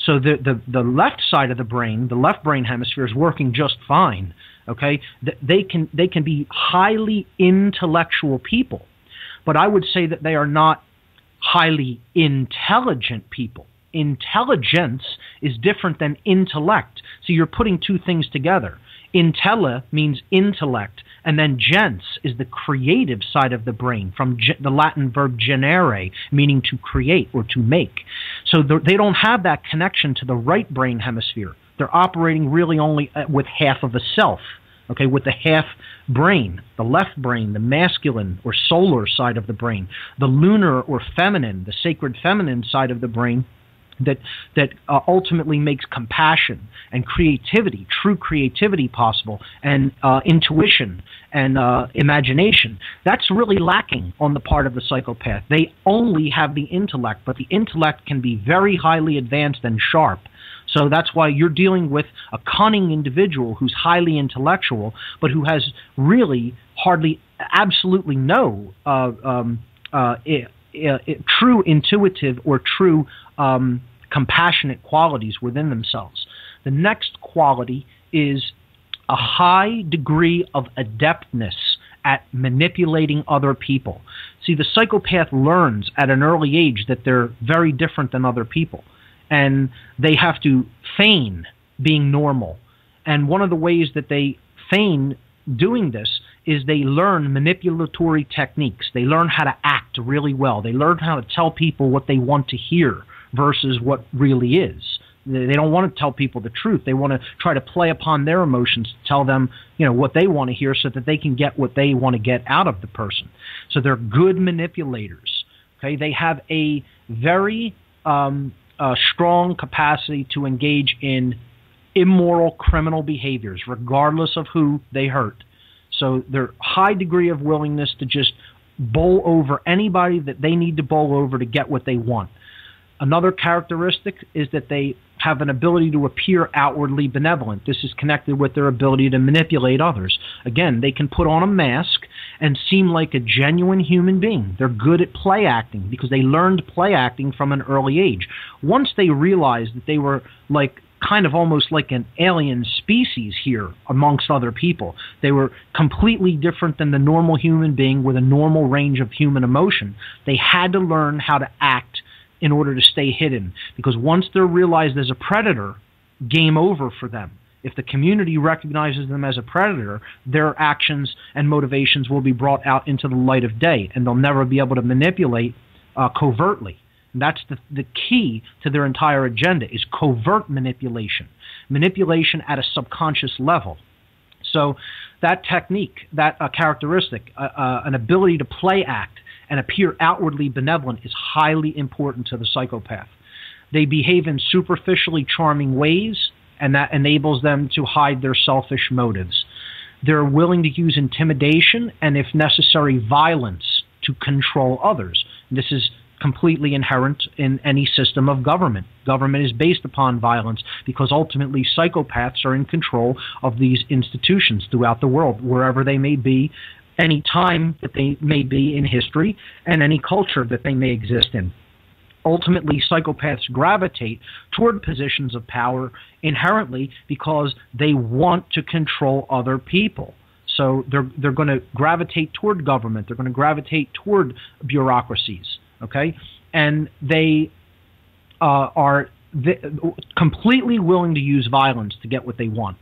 So the left side of the brain, the left brain hemisphere, is working just fine. Okay, they can be highly intellectual people, but I would say that they are not highly intelligent people. Intelligence is different than intellect. So you're putting two things together. Intella means intellect, and then gens is the creative side of the brain, from the Latin verb genere, meaning to create or to make. So they don't have that connection to the right brain hemisphere. They're operating really only with half of a self. okay, with the half brain, the left brain, the masculine or solar side of the brain, the lunar or feminine, the sacred feminine side of the brain, that ultimately makes compassion and creativity, true creativity possible, and intuition and imagination. That's really lacking on the part of the psychopath. They only have the intellect, but the intellect can be very highly advanced and sharp. So that's why you're dealing with a cunning individual who's highly intellectual, but who has really absolutely no true intuitive or true compassionate qualities within themselves. The next quality is a high degree of adeptness at manipulating other people. See, the psychopath learns at an early age that they're very different than other people, and they have to feign being normal. And one of the ways that they feign doing this is they learn manipulatory techniques. They learn how to act really well. They learn how to tell people what they want to hear versus what really is. They don't want to tell people the truth. They want to try to play upon their emotions to tell them, what they want to hear so that they can get what they want to get out of the person. So they're good manipulators. Okay, they have a very strong capacity to engage in immoral criminal behaviors, regardless of who they hurt. So their high degree of willingness to just bowl over anybody that they need to bowl over to get what they want. Another characteristic is that they have an ability to appear outwardly benevolent. This is connected with their ability to manipulate others. Again, they can put on a mask and seem like a genuine human being. They're good at play acting because they learned play acting from an early age. Once they realized that they were kind of almost like an alien species here amongst other people. They were completely different than the normal human being with a normal range of human emotion. They had to learn how to act in order to stay hidden, because once they're realized as a predator, game over for them. If the community recognizes them as a predator, their actions and motivations will be brought out into the light of day, and they'll never be able to manipulate covertly. That's the key to their entire agenda, is covert manipulation at a subconscious level. So that technique, that characteristic, an ability to play act and appear outwardly benevolent, is highly important to the psychopath. They behave in superficially charming ways, and that enables them to hide their selfish motives. They're willing to use intimidation and, if necessary, violence to control others. This is completely inherent in any system of government. Government is based upon violence because ultimately psychopaths are in control of these institutions throughout the world, wherever they may be, any time that they may be in history, and any culture that they may exist in. Ultimately, psychopaths gravitate toward positions of power inherently because they want to control other people. So they're going to gravitate toward government. They're going to gravitate toward bureaucracies. Okay, and they are completely willing to use violence to get what they want.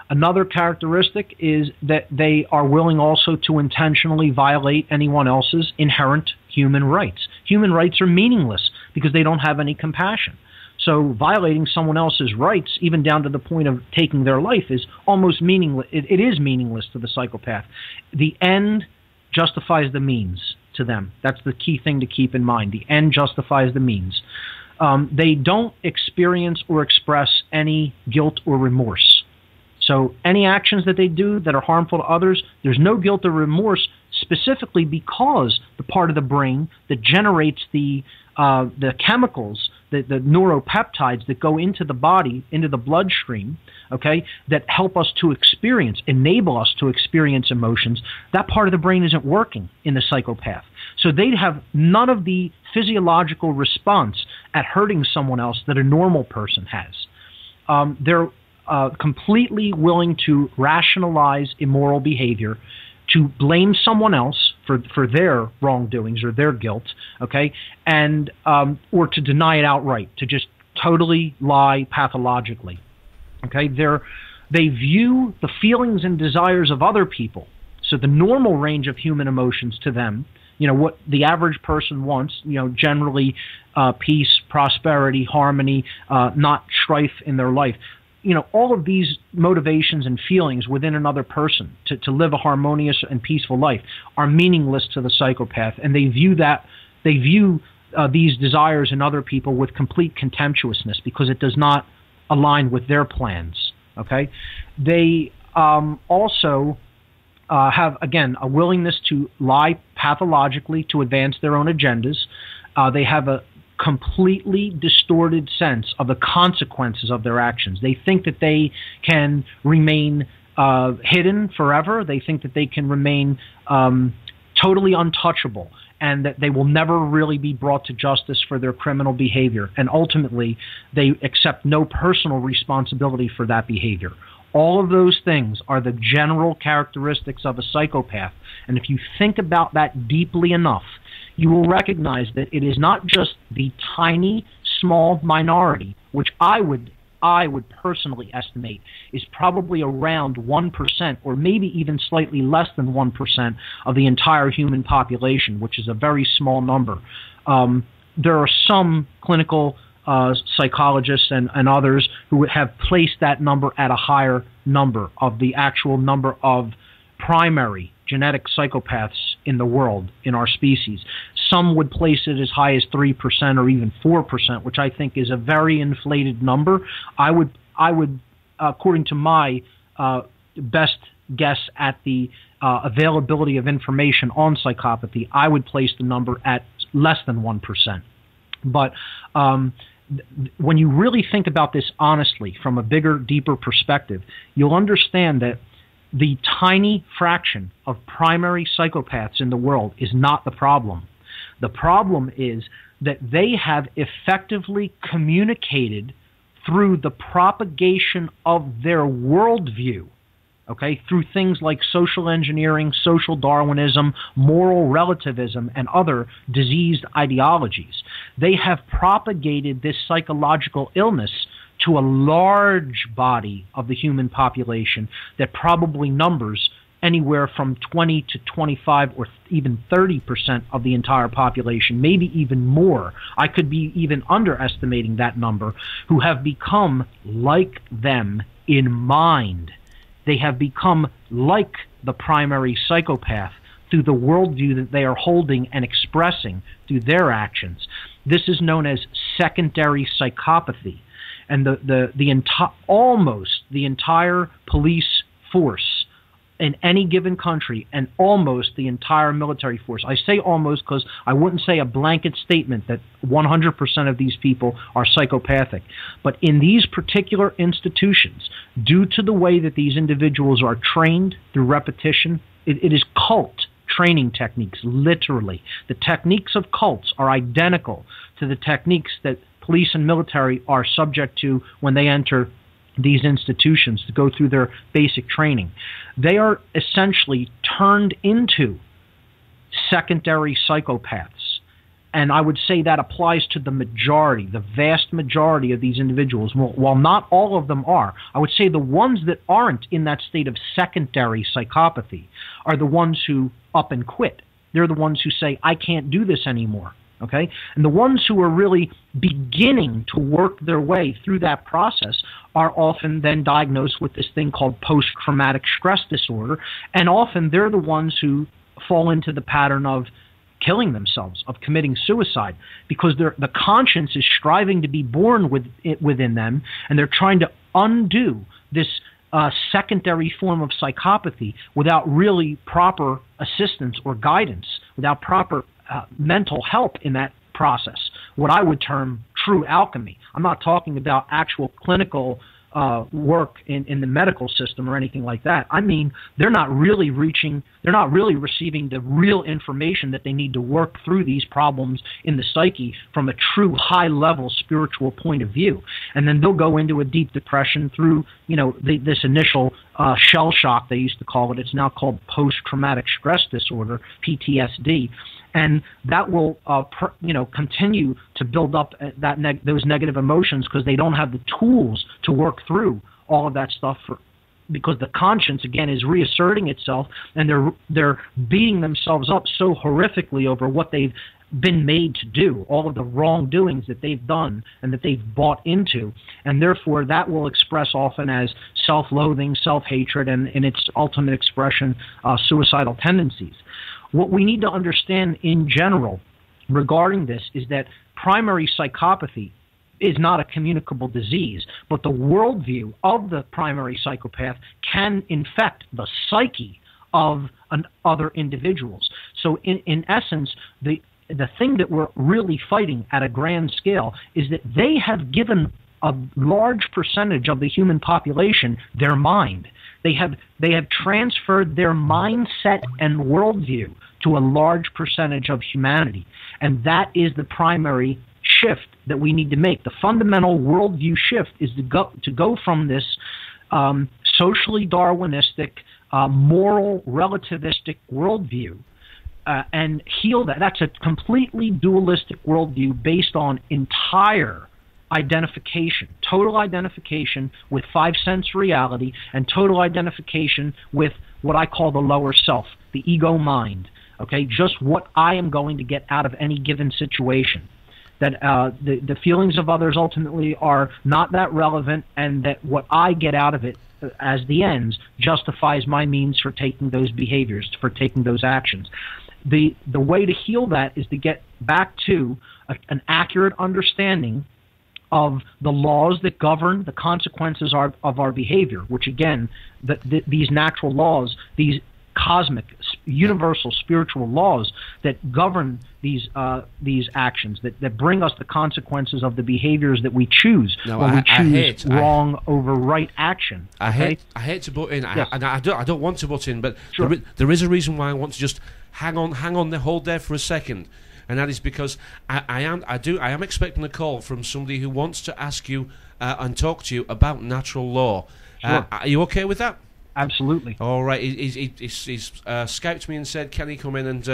Another characteristic is that they are willing also to intentionally violate anyone else's inherent human rights. Human rights are meaningless because they don't have any compassion. So violating someone else's rights, even down to the point of taking their life, is almost meaningless. It is meaningless to the psychopath. The end justifies the means to them. That's the key thing to keep in mind. The end justifies the means. They don't experience or express any guilt or remorse. So any actions that they do that are harmful to others, there's no guilt or remorse, specifically because the part of the brain that generates the chemicals, the neuropeptides that go into the body, into the bloodstream, okay, that help us to enable us to experience emotions, that part of the brain isn't working in the psychopath. So they'd have none of the physiological response at hurting someone else that a normal person has. They're completely willing to rationalize immoral behavior, to blame someone else for their wrongdoings or their guilt, okay, and or to deny it outright, to just totally lie pathologically, okay. They view the feelings and desires of other people, so the normal range of human emotions to them, what the average person wants, generally peace, prosperity, harmony, not strife in their life. all of these motivations and feelings within another person to live a harmonious and peaceful life are meaningless to the psychopath, and they view these desires in other people with complete contemptuousness because it does not align with their plans. Okay, they also have, again, a willingness to lie pathologically to advance their own agendas. They have a completely distorted sense of the consequences of their actions. They think that they can remain hidden forever. They think that they can remain totally untouchable, and that they will never really be brought to justice for their criminal behavior. And ultimately, they accept no personal responsibility for that behavior. All of those things are the general characteristics of a psychopath. And if you think about that deeply enough, you will recognize that it is not just the tiny, small minority, which I would personally estimate is probably around 1%, or maybe even slightly less than 1% of the entire human population, which is a very small number. There are some clinical psychologists and others who have placed that number at a higher number of the actual number of primary genetic psychopaths in the world, in our species. Some would place it as high as 3% or even 4%, which I think is a very inflated number. I would, according to my best guess at the availability of information on psychopathy, I would place the number at less than 1%. But when you really think about this honestly, from a bigger, deeper perspective, you'll understand that the tiny fraction of primary psychopaths in the world is not the problem. The problem is that they have effectively communicated through the propagation of their worldview, okay, through things like social engineering, social Darwinism, moral relativism, and other diseased ideologies. They have propagated this psychological illness to a large body of the human population that probably numbers anywhere from 20 to 25 or even 30% of the entire population, maybe even more. I could be even underestimating that number, who have become like them in mind. They have become like the primary psychopath through the worldview that they are holding and expressing through their actions. This is known as secondary psychopathy. And almost the entire police force in any given country, and almost the entire military force. I say almost because I wouldn't say a blanket statement that 100% of these people are psychopathic. But in these particular institutions, due to the way that these individuals are trained through repetition, it is cult training techniques, literally. The techniques of cults are identical to the techniques that police and military are subject to when they enter these institutions to go through their basic training. They are essentially turned into secondary psychopaths. And I would say that applies to the majority, the vast majority of these individuals. While not all of them are, I would say the ones that aren't in that state of secondary psychopathy are the ones who up and quit. They're the ones who say, I can't do this anymore. Okay? And the ones who are really beginning to work their way through that process are often then diagnosed with this thing called post-traumatic stress disorder, and often they're the ones who fall into the pattern of killing themselves, of committing suicide, because the conscience is striving to be born within them, and they're trying to undo this secondary form of psychopathy without really proper assistance or guidance, without proper mental help in that process, what I would term true alchemy. I'm not talking about actual clinical work in the medical system or anything like that. I mean, they're not really receiving the real information that they need to work through these problems in the psyche from a true high-level spiritual point of view. And then they'll go into a deep depression through, this initial shell shock, they used to call it. It's now called post-traumatic stress disorder, PTSD. And that will, continue to build up those negative emotions because they don't have the tools to work through all of that stuff because the conscience, again, is reasserting itself, and they're beating themselves up so horrifically over what they've been made to do, all of the wrongdoings that they've done and that they've bought into, and therefore that will express often as self-loathing, self-hatred, and in its ultimate expression, suicidal tendencies. What we need to understand in general regarding this is that primary psychopathy is not a communicable disease, but the worldview of the primary psychopath can infect the psyche of other individuals. So in essence, the thing that we're really fighting at a grand scale is that they have given a large percentage of the human population their mind. They have transferred their mindset and worldview to a large percentage of humanity. And that is the primary shift that we need to make. The fundamental worldview shift is to go from this socially Darwinistic, moral, relativistic worldview and heal that. That's a completely dualistic worldview based on entire identification, total identification with five-sense reality, and total identification with what I call the lower self, the ego mind. Okay, just what I am going to get out of any given situation. That the feelings of others ultimately are not that relevant, and that what I get out of it as the ends justifies my means for taking those behaviors, for taking those actions. The way to heal that is to get back to an accurate understanding of the laws that govern the consequences of our behavior, which again, these natural laws, these cosmic, universal spiritual laws that govern these actions, that bring us the consequences of the behaviors that we choose when we choose wrong over right action. I hate to butt in, yes. and I don't want to butt in, but sure. there is a reason why I want to just hang on, hold there for a second, and that is because I am expecting a call from somebody who wants to ask you and talk to you about natural law. Sure. Are you okay with that? Absolutely. All right. He's Skyped me and said, "Can he come in and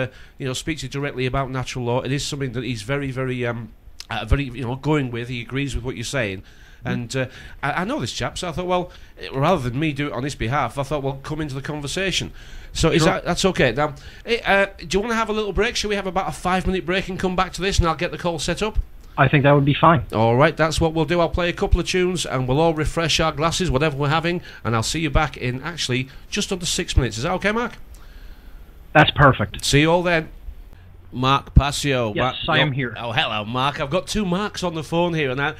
speak to you directly about natural law?" It is something that he's very going with. He agrees with what you're saying, and I know this chap. So I thought, well, rather than me do it on his behalf, I thought, well, come into the conversation. So sure. That's okay. Now, do you want to have a little break? Shall we have about a 5-minute break and come back to this, and I'll get the call set up? I think that would be fine. All right, that's what we'll do. I'll play a couple of tunes and we'll all refresh our glasses, whatever we're having, and I'll see you back in actually just under 6 minutes. Is that okay, Mark? That's perfect. See you all then. Mark Passio. Yes, I am here. Oh, hello, Mark. I've got two Marks on the phone here, and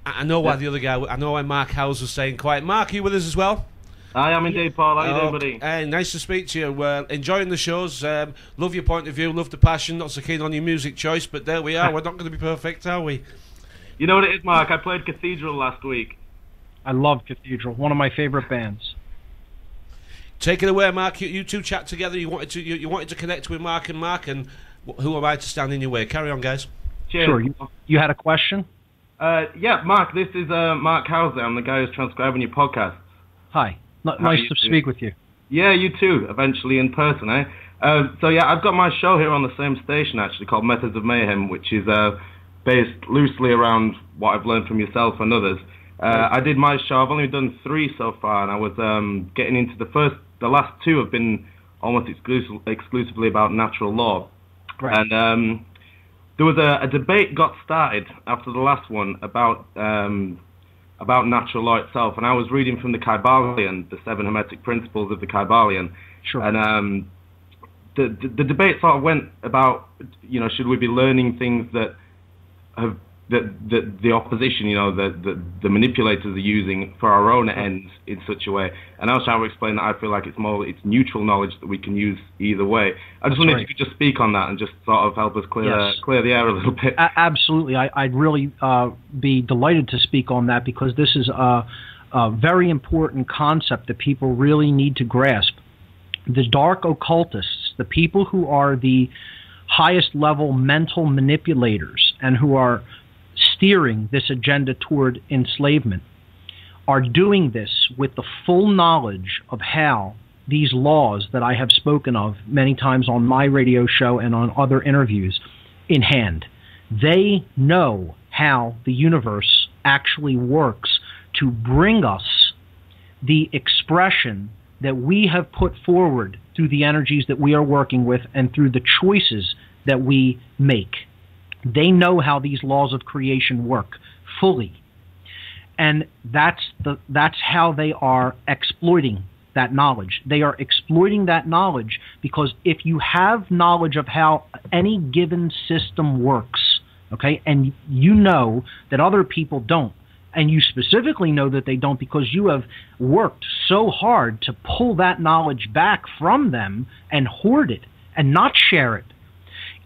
I know why the other guy, I know why Mark Howes was saying quiet. Mark, are you with us as well? I am indeed, Paul. How you doing, buddy? Hey, nice to speak to you. Enjoying the shows. Love your point of view. Love the passion. Not so keen on your music choice, but there we are. We're not going to be perfect, are we? You know what it is, Mark? I played Cathedral last week. I love Cathedral. One of my favorite bands. Take it away, Mark. You two chat together. You wanted to connect with Mark, and who am I to stand in your way? Carry on, guys. Cheers. Sure. You had a question? Yeah, Mark. This is Mark Howes. I'm the guy who's transcribing your podcast. Hi. Nice to speak with you. Yeah, you too. Eventually in person, eh? So yeah, I've got my show here on the same station actually, called Methods of Mayhem, which is based loosely around what I've learned from yourself and others. I did my show. I've only done 3 so far, and I was getting into the last 2 have been almost exclusively about natural law. Right. And there was a debate got started after the last one about natural law itself, and I was reading from the Kybalion, the 7 Hermetic Principles of the Kybalion. Sure. And the debate sort of went about, should we be learning things that have that the opposition, the manipulators are using for our own ends in such a way. And I was trying to explain that I feel like it's neutral knowledge that we can use either way. I just wondered if you could just speak on that and just sort of help us clear the air a little bit. Absolutely. I'd really be delighted to speak on that, because this is a very important concept that people really need to grasp. The dark occultists, the people who are the highest level mental manipulators and who are steering this agenda toward enslavement, are doing this with the full knowledge of how these laws that I have spoken of many times on my radio show and on other interviews in hand. They know how the universe actually works to bring us the expression that we have put forward through the energies that we are working with and through the choices that we make. They know how these laws of creation work fully. And that's how they are exploiting that knowledge. They are exploiting that knowledge because if you have knowledge of how any given system works, okay, and you know that other people don't, and you specifically know that they don't because you have worked so hard to pull that knowledge back from them and hoard it and not share it.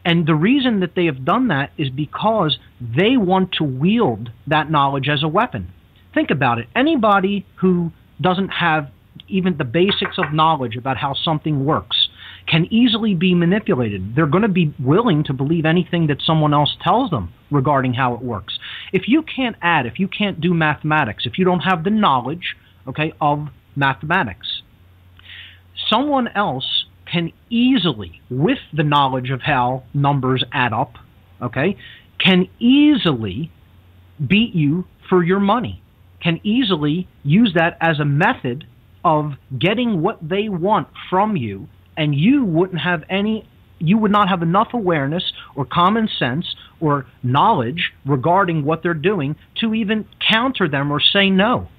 And the reason that they have done that is because they want to wield that knowledge as a weapon. Think about it. Anybody who doesn't have even the basics of knowledge about how something works can easily be manipulated. They're going to be willing to believe anything that someone else tells them regarding how it works. If you can't add, if you can't do mathematics, if you don't have the knowledge, okay, of mathematics, someone else can easily, with the knowledge of how numbers add up, okay, can easily beat you for your money, can easily use that as a method of getting what they want from you, and you would not have enough awareness or common sense or knowledge regarding what they're doing to even counter them or say no.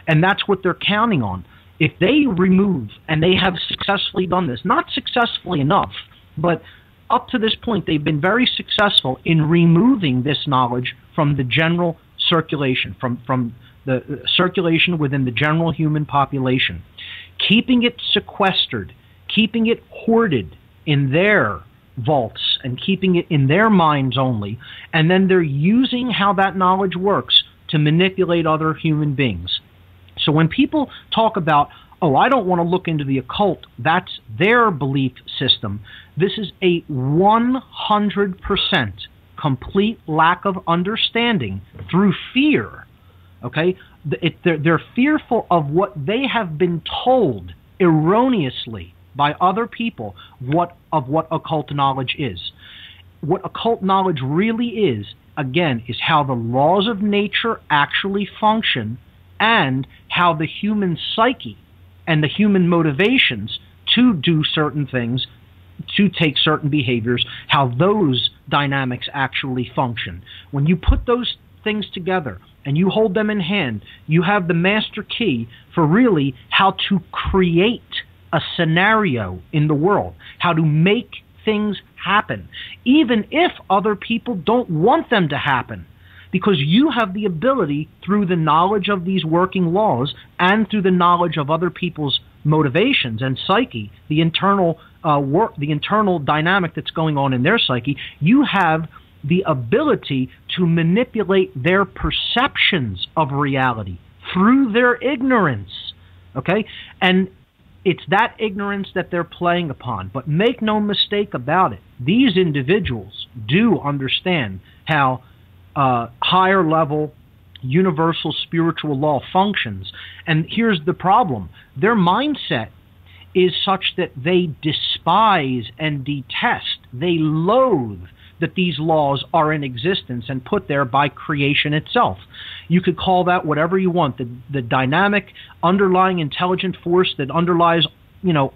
And that's what they're counting on. If they remove, and they have successfully done this, not successfully enough, but up to this point they've been very successful in removing this knowledge from the general circulation, from the circulation within the general human population, keeping it sequestered, keeping it hoarded in their vaults and keeping it in their minds only, and then they're using how that knowledge works to manipulate other human beings. So when people talk about, oh, I don't want to look into the occult, that's their belief system. This is a 100% complete lack of understanding through fear. Okay? They're fearful of what they have been told erroneously by other people of what occult knowledge is. What occult knowledge really is, again, is how the laws of nature actually function and how the human psyche and the human motivations to do certain things, to take certain behaviors, how those dynamics actually function. When you put those things together and you hold them in hand, you have the master key for really how to create a scenario in the world, how to make things happen, even if other people don't want them to happen. Because you have the ability, through the knowledge of these working laws and through the knowledge of other people's motivations and psyche, the internal the internal dynamic that's going on in their psyche, you have the ability to manipulate their perceptions of reality through their ignorance. Okay? And it's that ignorance that they're playing upon. But make no mistake about it, these individuals do understand how higher level universal spiritual law functions. And here's the problem. Their mindset is such that they despise and detest, they loathe that these laws are in existence and put there by creation itself. You could call that whatever you want, the dynamic underlying intelligent force that underlies,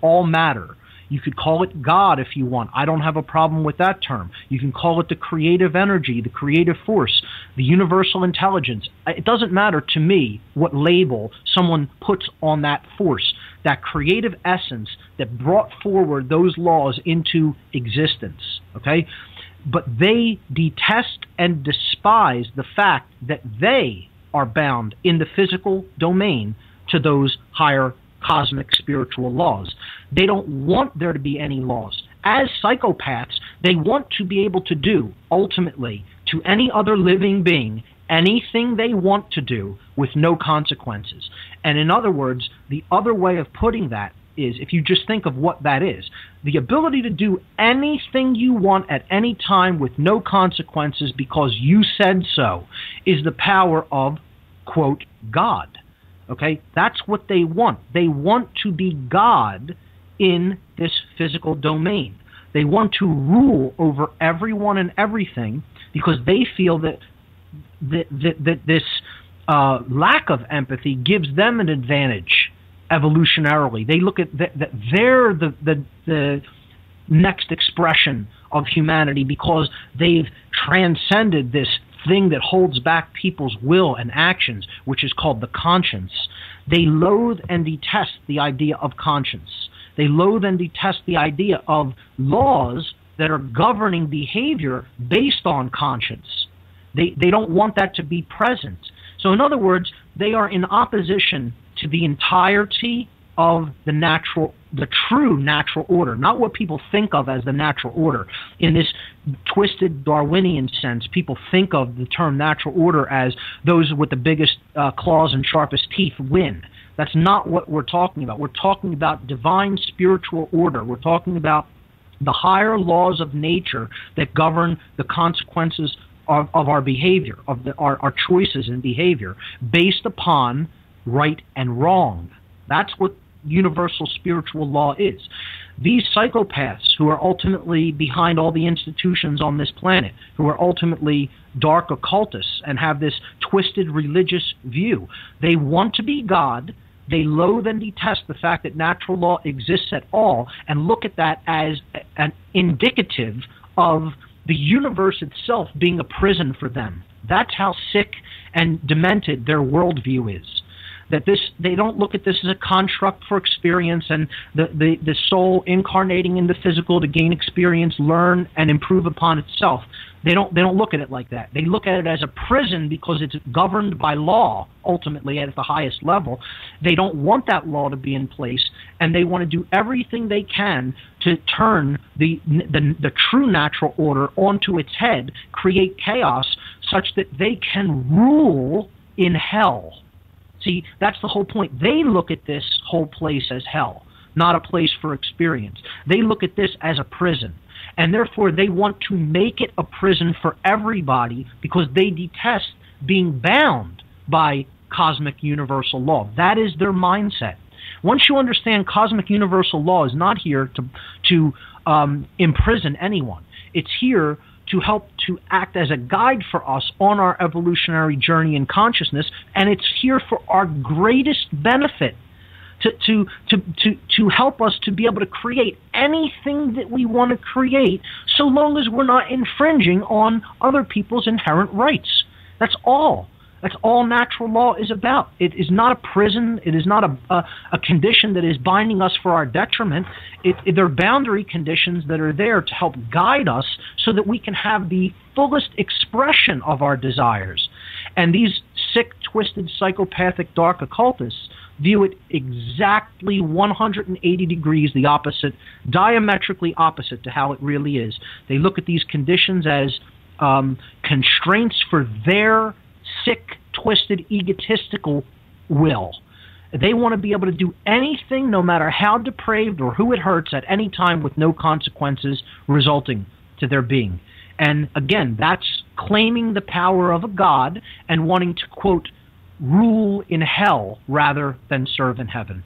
all matter. You could call it God if you want. I don't have a problem with that term. You can call it the creative energy, the creative force, the universal intelligence. It doesn't matter to me what label someone puts on that force, that creative essence that brought forward those laws into existence. Okay? But they detest and despise the fact that they are bound in the physical domain to those higher cosmic spiritual laws. They don't want there to be any laws. As psychopaths, they want to be able to do, ultimately, to any other living being, anything they want to do with no consequences. And in other words, the other way of putting that is, if you just think of what that is, the ability to do anything you want at any time with no consequences because you said so is the power of, quote, God. Okay? That's what they want. They want to be God in this physical domain. They want to rule over everyone and everything because they feel that this lack of empathy gives them an advantage evolutionarily. They look at that they're the next expression of humanity because they've transcended this thing that holds back people's will and actions, which is called the conscience. They loathe and detest the idea of conscience. They loathe and detest the idea of laws that are governing behavior based on conscience. They don't want that to be present. So in other words, they are in opposition to the entirety of the true natural order, not what people think of as the natural order. In this twisted Darwinian sense, people think of the term natural order as those with the biggest claws and sharpest teeth win. That's not what we're talking about. We're talking about divine spiritual order. We're talking about the higher laws of nature that govern the consequences of our behavior, of our choices in behavior, based upon right and wrong. That's what universal spiritual law is. These psychopaths who are ultimately behind all the institutions on this planet, who are ultimately dark occultists and have this twisted religious view, they want to be God. They loathe and detest the fact that natural law exists at all and look at that as an indicative of the universe itself being a prison for them. That's how sick and demented their worldview is. That they don't look at this as a construct for experience and the soul incarnating in the physical to gain experience, learn, and improve upon itself. They don't look at it like that. They look at it as a prison because it's governed by law, ultimately at the highest level. They don't want that law to be in place, and they want to do everything they can to turn the true natural order onto its head, create chaos such that they can rule in hell. See, that's the whole point. They look at this whole place as hell, not a place for experience. They look at this as a prison, and therefore they want to make it a prison for everybody because they detest being bound by cosmic universal law. That is their mindset. Once you understand cosmic universal law is not here to imprison anyone. It's here to help to act as a guide for us on our evolutionary journey in consciousness, and it's here for our greatest benefit, to help us to be able to create anything that we want to create, so long as we're not infringing on other people's inherent rights. That's all. That's all natural law is about. It is not a prison. It is not a condition that is binding us for our detriment. They're boundary conditions that are there to help guide us so that we can have the fullest expression of our desires. And these sick, twisted, psychopathic, dark occultists view it exactly 180 degrees the opposite, diametrically opposite to how it really is. They look at these conditions as constraints for their sick, twisted, egotistical will. They want to be able to do anything, no matter how depraved or who it hurts, at any time with no consequences resulting to their being. And again, that's claiming the power of a god and wanting to, quote, rule in hell rather than serve in heaven.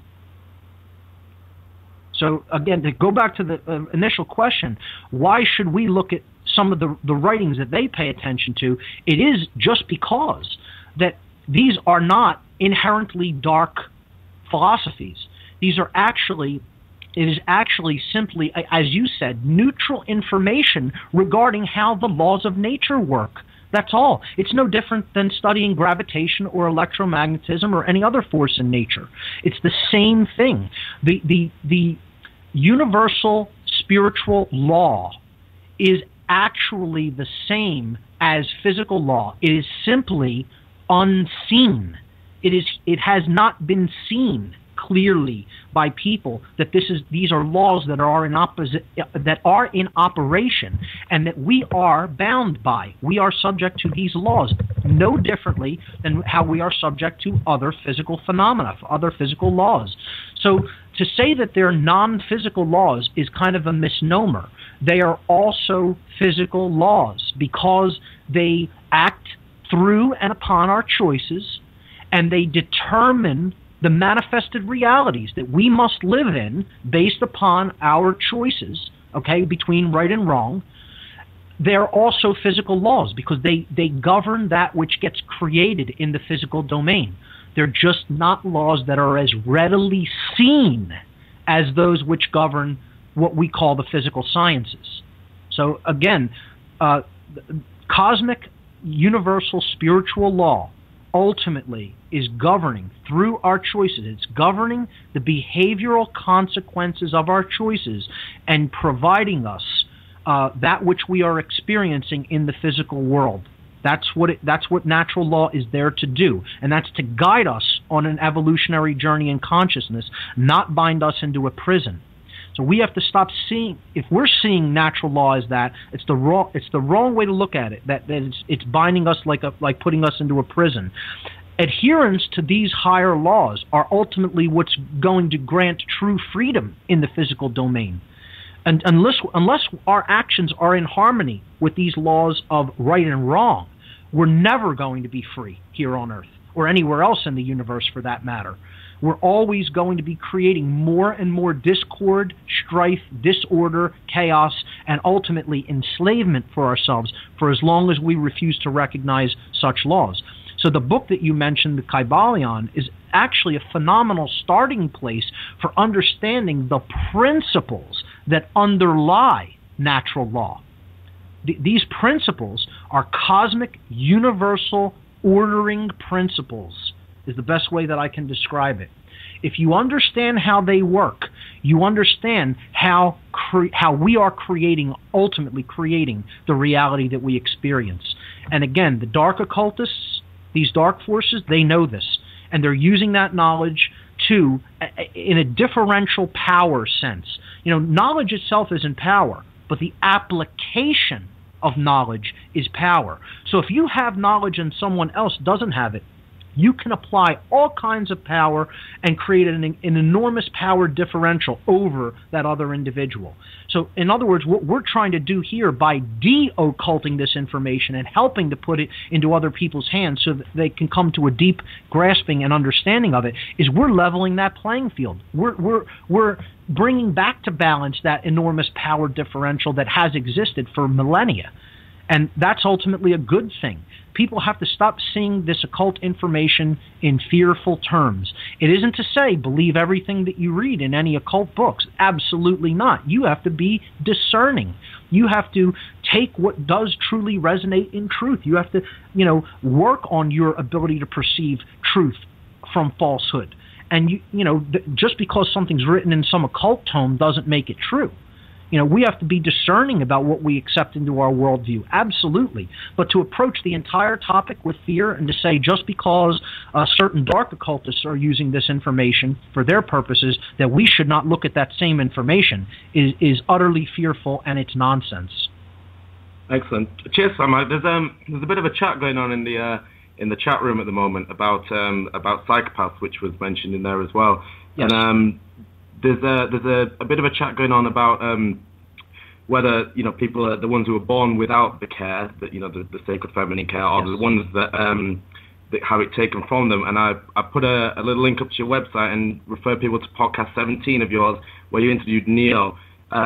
So again, to go back to the initial question, why should we look at some of the writings that they pay attention to? It is just because that these are not inherently dark philosophies. These are actually, it is actually simply, as you said, neutral information regarding how the laws of nature work. That's all. It's no different than studying gravitation or electromagnetism or any other force in nature. It's the same thing. The universal spiritual law is actually the same as physical law. It is simply unseen. It has not been seen clearly by people that these are laws that are in operation and that we are bound by. We are subject to these laws no differently than how we are subject to other physical phenomena, other physical laws. So to say that they're non-physical laws is kind of a misnomer. They are also physical laws because they act through and upon our choices, and they determine the manifested realities that we must live in based upon our choices, okay, between right and wrong. They're also physical laws because they govern that which gets created in the physical domain. They're just not laws that are as readily seen as those which govern what we call the physical sciences. So again, cosmic, universal, spiritual law ultimately is governing through our choices. It's governing the behavioral consequences of our choices and providing us that which we are experiencing in the physical world. That's what natural law is there to do, and that's to guide us on an evolutionary journey in consciousness, not bind us into a prison. So we have to stop seeing, if we're seeing natural law as that, it's the wrong way to look at it. That it's binding us like putting us into a prison. Adherence to these higher laws are ultimately what's going to grant true freedom in the physical domain. And unless our actions are in harmony with these laws of right and wrong, we're never going to be free here on Earth, or anywhere else in the universe for that matter. We're always going to be creating more and more discord, strife, disorder, chaos, and ultimately enslavement for ourselves for as long as we refuse to recognize such laws. So the book that you mentioned, the Kybalion, is actually a phenomenal starting place for understanding the principles that underlie natural law. These principles are cosmic, universal, ordering principles, is the best way that I can describe it. If you understand how they work, you understand how we are ultimately creating the reality that we experience. And again, the dark occultists, these dark forces, they know this. And they're using that knowledge in a differential power sense. Knowledge itself isn't power, but the application of knowledge is power. So if you have knowledge and someone else doesn't have it, you can apply all kinds of power and create an enormous power differential over that other individual. So in other words, what we're trying to do here by de-occulting this information and helping to put it into other people's hands so that they can come to a deep grasping and understanding of it is we're leveling that playing field. We're bringing back to balance that enormous power differential that has existed for millennia. And that's ultimately a good thing. People have to stop seeing this occult information in fearful terms. It isn't to say believe everything that you read in any occult books. Absolutely not. You have to be discerning. You have to take what does truly resonate in truth. You have to, work on your ability to perceive truth from falsehood. And just because something's written in some occult tome doesn't make it true. We have to be discerning about what we accept into our worldview, absolutely. But to approach the entire topic with fear and to say just because certain dark occultists are using this information for their purposes that we should not look at that same information is utterly fearful, and it's nonsense. Excellent. Cheers, Sam. There's a bit of a chat going on in the chat room at the moment about Psychopathy, which was mentioned in there as well. Yes. And there's a bit of a chat going on about whether people are the ones who are born without the care, that the sacred feminine care, or the ones that have it taken from them. And I put a little link up to your website and refer people to podcast 17 of yours where you interviewed Neil.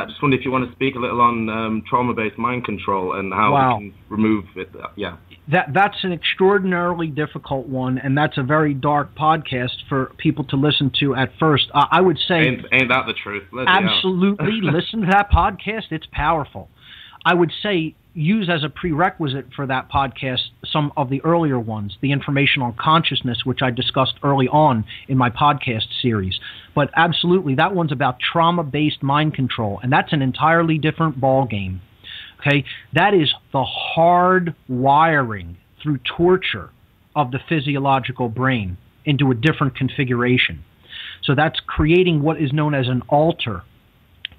Just wonder if you want to speak a little on trauma-based mind control and how we can remove it. Yeah. That's an extraordinarily difficult one, and that's a very dark podcast for people to listen to at first. I would say... Ain't that the truth? Absolutely. Listen to that podcast. It's powerful. I would say use as a prerequisite for that podcast some of the earlier ones, the information on consciousness, which I discussed early on in my podcast series. But absolutely, that one's about trauma-based mind control, and that's an entirely different ballgame. Okay, that is the hard wiring through torture of the physiological brain into a different configuration. So that's creating what is known as an alter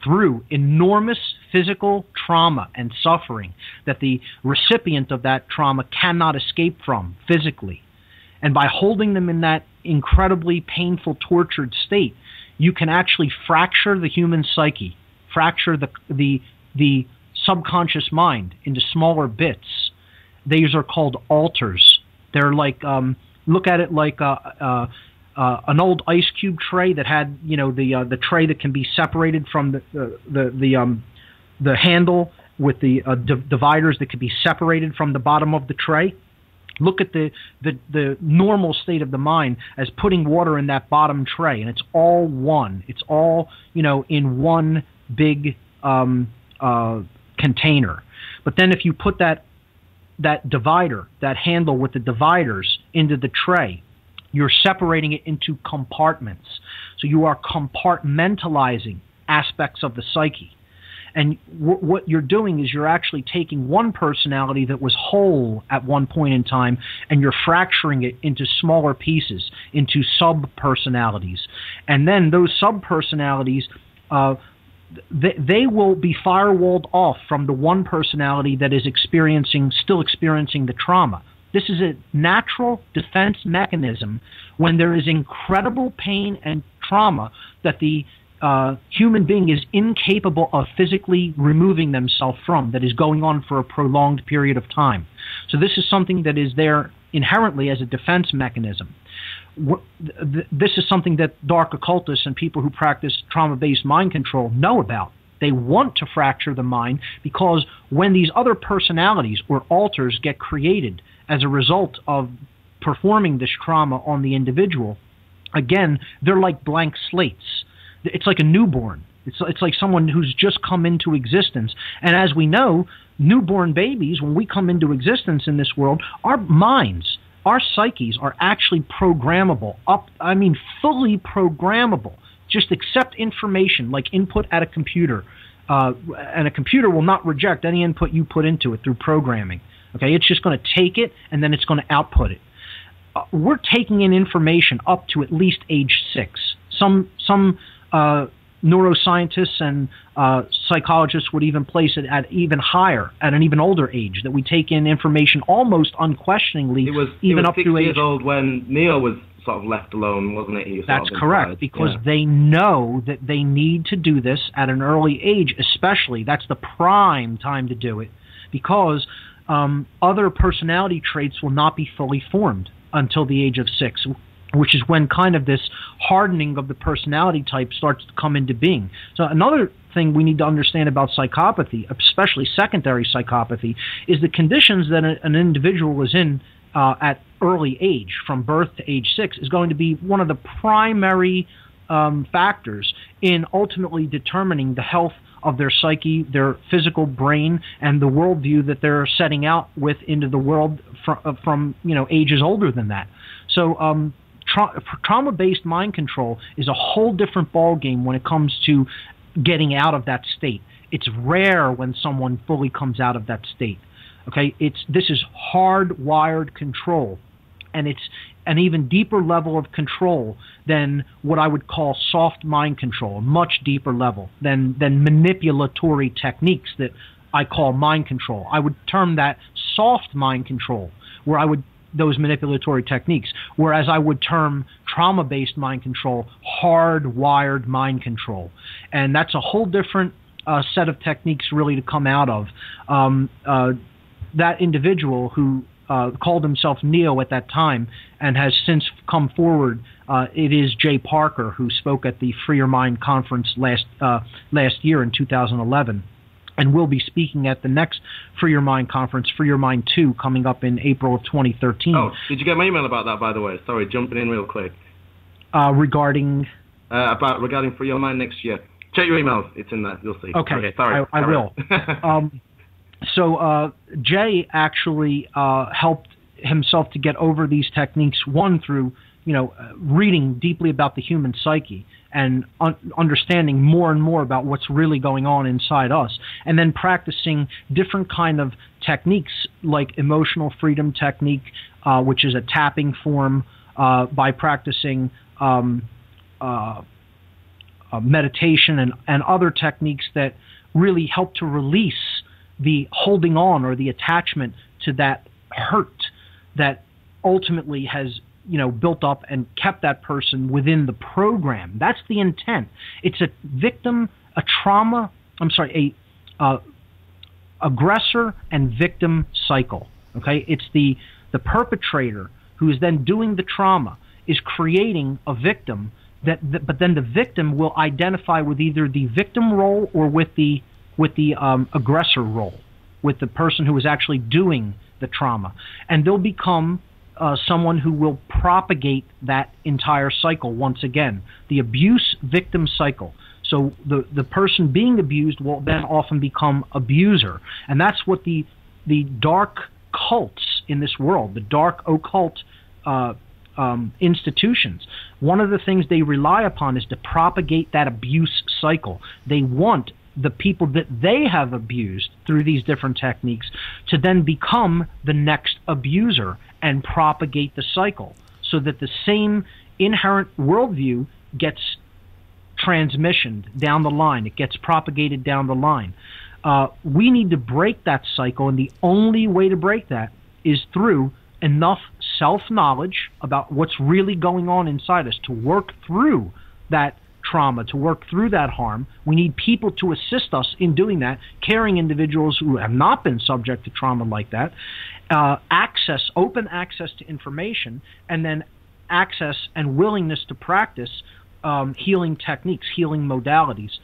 through enormous physical trauma and suffering that the recipient of that trauma cannot escape from physically. And by holding them in that incredibly painful, tortured state, you can actually fracture the human psyche, fracture the subconscious mind into smaller bits. These are called alters. They're like, look at it like an old ice cube tray that had, the tray that can be separated from the handle with the dividers that could be separated from the bottom of the tray. Look at the normal state of the mind as putting water in that bottom tray, and it's all one. It's all, in one big container. But then if you put that divider, that handle with the dividers, into the tray, you're separating it into compartments. So you are compartmentalizing aspects of the psyche. And what you're doing is you're actually taking one personality that was whole at one point in time, and you're fracturing it into smaller pieces, into sub-personalities. And then those sub-personalities, they will be firewalled off from the one personality that is still experiencing the trauma. This is a natural defense mechanism when there is incredible pain and trauma that the human being is incapable of physically removing themselves from, that is going on for a prolonged period of time. So this is something that is there inherently as a defense mechanism. This is something that dark occultists and people who practice trauma-based mind control know about. They want to fracture the mind because when these other personalities or alters get created as a result of performing this trauma on the individual, again, they're like blank slates. It's like a newborn. It's like someone who's just come into existence. And as we know, newborn babies, when we come into existence in this world, our minds, our psyches are actually programmable. Fully programmable. Just accept information like input at a computer. And a computer will not reject any input you put into it through programming. Okay, it's just going to take it and then it's going to output it. We're taking in information up to at least age 6. Some neuroscientists and psychologists would even place it at even higher, at an even older age, that we take in information almost unquestioningly. It was up 6 to age. Years old when Neo was sort of left alone, wasn't it? That's correct, because they know that they need to do this at an early age, especially. That's the prime time to do it, because other personality traits will not be fully formed until the age of 6, which is when kind of this hardening of the personality type starts to come into being. So another thing we need to understand about psychopathy, especially secondary psychopathy, is the conditions that an individual is in at early age, from birth to age 6, is going to be one of the primary factors in ultimately determining the health of their psyche, their physical brain, and the worldview that they're setting out with into the world from ages older than that. So trauma-based mind control is a whole different ballgame when it comes to getting out of that state. It's rare when someone fully comes out of that state. Okay, this is hardwired control, and it's an even deeper level of control than what I would call soft mind control, a much deeper level than manipulatory techniques that I call mind control. I would term that soft mind control, those manipulatory techniques, whereas I would term trauma-based mind control hardwired mind control. And that's a whole different set of techniques really to come out of. That individual who called himself Neo at that time and has since come forward, it is Jay Parker, who spoke at the Free Your Mind conference last year in 2011. And will be speaking at the next Free Your Mind conference, Free Your Mind 2, coming up in April of 2013. Oh, did you get my email about that, by the way? Sorry, jumping in real quick. Regarding Free Your Mind next year. Check your emails. It's in there. You'll see. Okay, sorry. I will. So Jay actually helped himself to get over these techniques, one, through reading deeply about the human psyche and understanding more and more about what's really going on inside us, and then practicing different kind of techniques like emotional freedom technique, which is a tapping form, by practicing meditation and other techniques that really help to release the holding on or the attachment to that hurt that ultimately has built up and kept that person within the program. That's the intent. It's a aggressor and victim cycle. Okay, it's the perpetrator who is then doing the trauma is creating a victim but then the victim will identify with either the victim role or with the aggressor role, with the person who is actually doing the trauma, and they'll become someone who will propagate that entire cycle once again, the abuse victim cycle. So the person being abused will then often become abuser. And that's what the dark cults in this world, the dark occult institutions, one of the things they rely upon is to propagate that abuse cycle. They want the people that they have abused through these different techniques to then become the next abuser and propagate the cycle, so that the same inherent worldview gets transmissioned down the line. It gets propagated down the line. We need to break that cycle, and the only way to break that is through enough self-knowledge about what's really going on inside us to work through that trauma, to work through that harm. We need people to assist us in doing that, caring individuals who have not been subject to trauma like that, open access to information, and then access and willingness to practice healing techniques, healing modalities,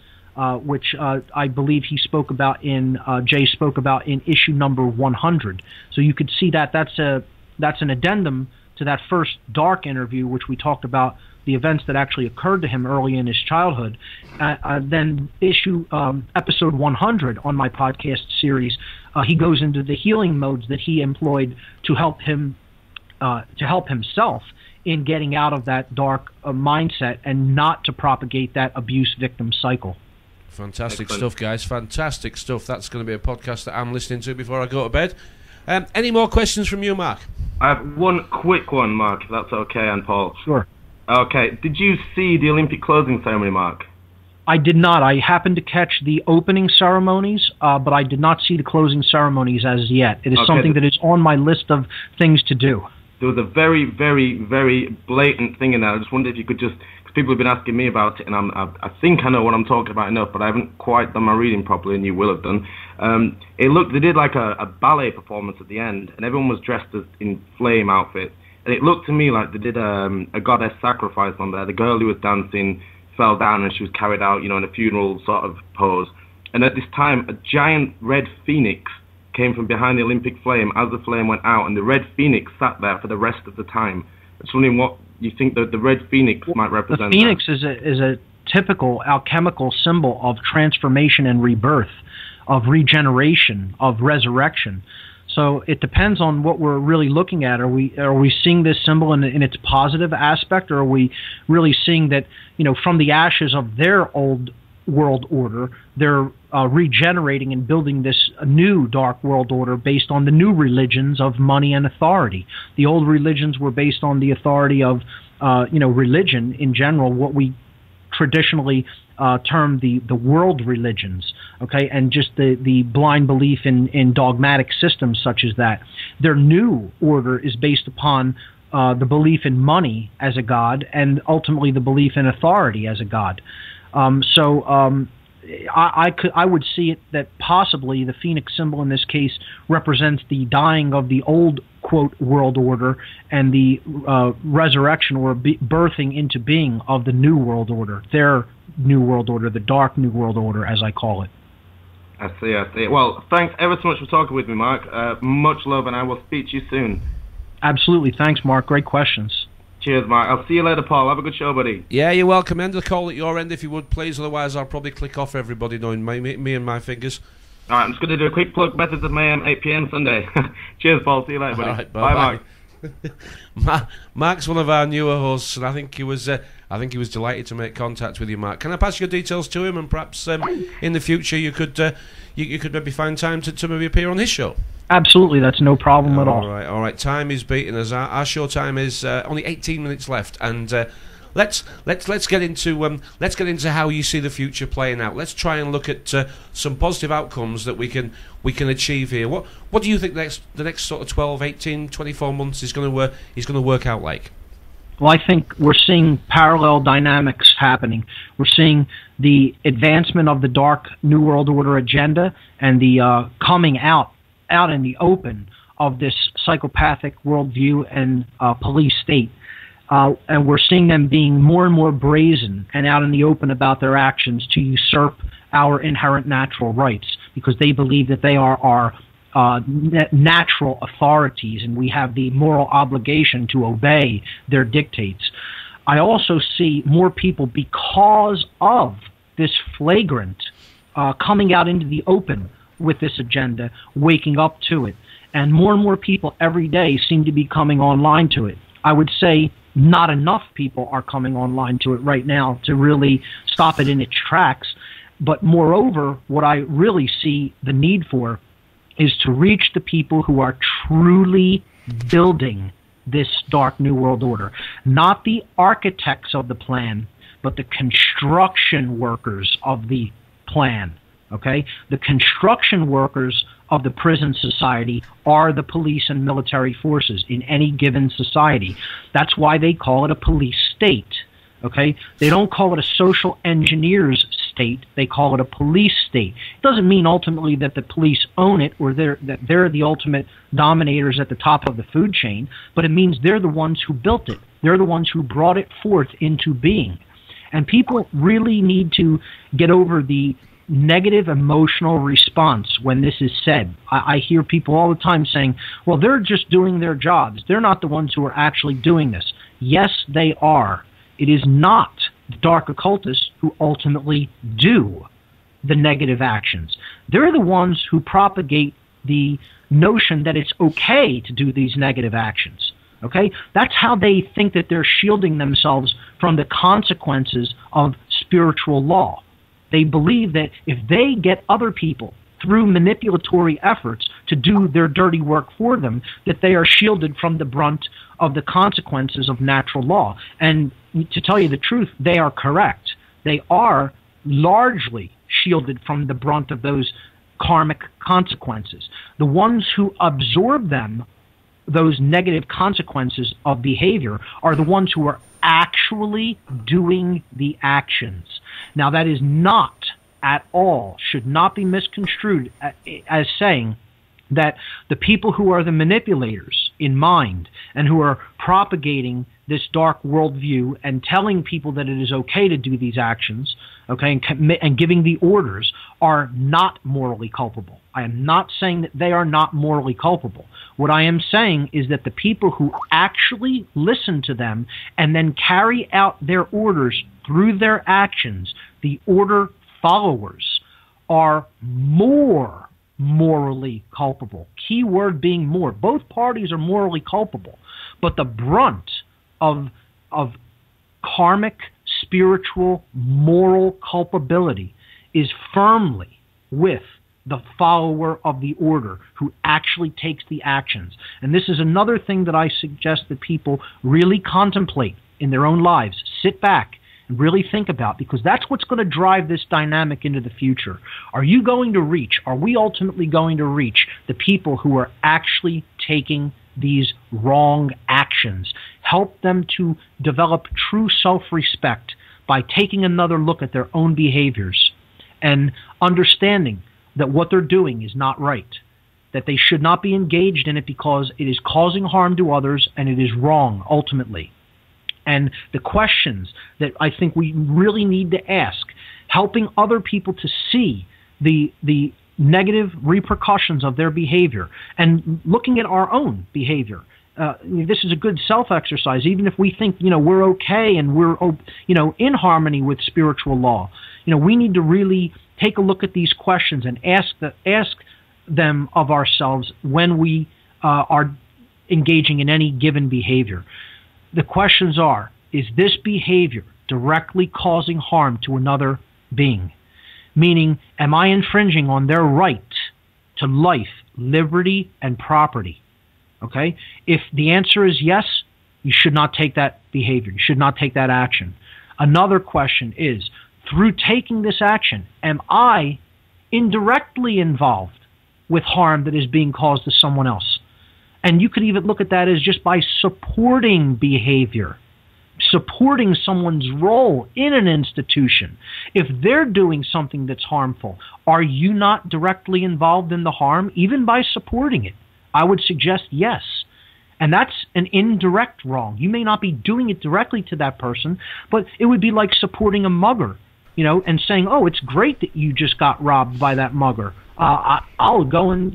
which I believe he spoke about Jay spoke about in issue number 100. So you could see that's an addendum to that first dark interview, which we talked about the events that actually occurred to him early in his childhood. Then episode 100 on my podcast series, he goes into the healing modes that he employed to help himself in getting out of that dark mindset and not to propagate that abuse victim cycle. Fantastic stuff, guys. Fantastic stuff. That's going to be a podcast that I'm listening to before I go to bed. Any more questions from you, Mark? I have one quick one, Mark, if that's okay, and Paul. Sure. Okay. Did you see the Olympic closing ceremony, Mark? I did not. I happened to catch the opening ceremonies, but I did not see the closing ceremonies as yet. It is something that is on my list of things to do. There was a very, very, very blatant thing in there. I just wondered if you could just... Because people have been asking me about it, and I think I know what I'm talking about enough, but I haven't quite done my reading properly, and you will have done. They did like a ballet performance at the end, and everyone was dressed in flame outfits. And it looked to me like they did a goddess sacrifice on there. The girl who was dancing fell down, and she was carried out, in a funeral sort of pose. And at this time, a giant red phoenix came from behind the Olympic flame as the flame went out, and the red phoenix sat there for the rest of the time. I was wondering what you think that the red phoenix might represent. The phoenix is a typical alchemical symbol of transformation and rebirth, of regeneration, of resurrection. So it depends on what we're really looking at. Are we seeing this symbol in its positive aspect, or are we really seeing that, from the ashes of their old world order, they're regenerating and building this new dark world order based on the new religions of money and authority? The old religions were based on the authority of, religion in general, what we traditionally term the world religions, okay, and just the blind belief in dogmatic systems such as that. Their new order is based upon the belief in money as a god, and ultimately the belief in authority as a god. I would see it that possibly the phoenix symbol in this case represents the dying of the old, quote, world order and the resurrection or birthing into being of the new world order, their new world order, the dark new world order, as I call it. I see. Well, thanks ever so much for talking with me, Mark. Much love, and I will speak to you soon. Absolutely. Thanks, Mark. Great questions. Cheers, Mark. I'll see you later, Paul. Have a good show, buddy. Yeah, you're welcome. End the call at your end if you would, please. Otherwise, I'll probably click off everybody, knowing me and my fingers. All right, I'm just going to do a quick plug. Methods of Mayhem, 8 p.m. Sunday. Cheers, Paul. See you later, buddy. All right, bye, Mark. Mark's one of our newer hosts, and I think he was delighted to make contact with you, Mark. Can I pass your details to him, and perhaps in the future you could maybe find time to maybe appear on his show? Absolutely, that's no problem at all. All right. Time is beating us. Our show time is only 18 minutes left, and let's get into how you see the future playing out. Let's try and look at some positive outcomes that we can achieve here. What do you think the next sort of 12, 18, 24 months is going to work out like? Well, I think we're seeing parallel dynamics happening. We're seeing the advancement of the dark New World Order agenda and the coming out in the open of this psychopathic worldview and police state. And we're seeing them being more and more brazen and out in the open about their actions to usurp our inherent natural rights, because they believe that they are our natural authorities, and we have the moral obligation to obey their dictates. I also see more people, because of this flagrant, coming out into the open with this agenda, waking up to it. And more people every day seem to be coming online to it. I would say not enough people are coming online to it right now to really stop it in its tracks. But moreover, what I really see the need for is to reach the people who are truly building this dark New World Order. Not the architects of the plan, but the construction workers of the plan. Okay? The construction workers of the prison society are the police and military forces in any given society. That's why they call it a police state. Okay? They don't call it a social engineers state. They call it a police state. It doesn't mean ultimately that the police own it or that they're the ultimate dominators at the top of the food chain, but it means they're the ones who built it. They're the ones who brought it forth into being. And people really need to get over the negative emotional response when this is said. I hear people all the time saying, well, they're just doing their jobs. They're not the ones who are actually doing this. Yes, they are. It is not the dark occultists who ultimately do the negative actions. They're the ones who propagate the notion that it's okay to do these negative actions. Okay? That's how they think that they're shielding themselves from the consequences of spiritual law. They believe that if they get other people through manipulatory efforts to do their dirty work for them, that they are shielded from the brunt of the consequences of natural law. And to tell you the truth, they are correct. They are largely shielded from the brunt of those karmic consequences. The ones who absorb them, those negative consequences of behavior, are the ones who are actually doing the actions. Now, that is not at all, should not be misconstrued as saying that the people who are the manipulators in mind and who are propagating this dark worldview and telling people that it is okay to do these actions, okay, and giving the orders are not morally culpable. I am not saying that they are not morally culpable. What I am saying is that the people who actually listen to them and then carry out their orders through their actions, the order followers, are more morally culpable. Key word being more. Both parties are morally culpable, but the brunt of karmic, spiritual, moral culpability is firmly with the follower of the order who actually takes the actions. And this is another thing that I suggest that people really contemplate in their own lives. Sit back and really think about, because that's what's going to drive this dynamic into the future. Are you going to reach, are we ultimately going to reach the people who are actually taking these wrong actions? Help them to develop true self-respect by taking another look at their own behaviors and understanding that what they're doing is not right, that they should not be engaged in it because it is causing harm to others and it is wrong ultimately. And the questions that I think we really need to ask, helping other people to see the negative repercussions of their behavior and looking at our own behavior. This is a good self-exercise, even if we think, we're okay and we're, in harmony with spiritual law. We need to really take a look at these questions and ask them of ourselves when we are engaging in any given behavior. The questions are, is this behavior directly causing harm to another being? Meaning, am I infringing on their right to life, liberty, and property? Okay? If the answer is yes, you should not take that behavior. You should not take that action. Another question is, through taking this action, am I indirectly involved with harm that is being caused to someone else? And you could even look at that as just by supporting behavior, supporting someone's role in an institution. If they're doing something that's harmful, are you not directly involved in the harm, even by supporting it? I would suggest yes. And that's an indirect wrong. You may not be doing it directly to that person, but it would be like supporting a mugger, and saying, oh, it's great that you just got robbed by that mugger. I'll go and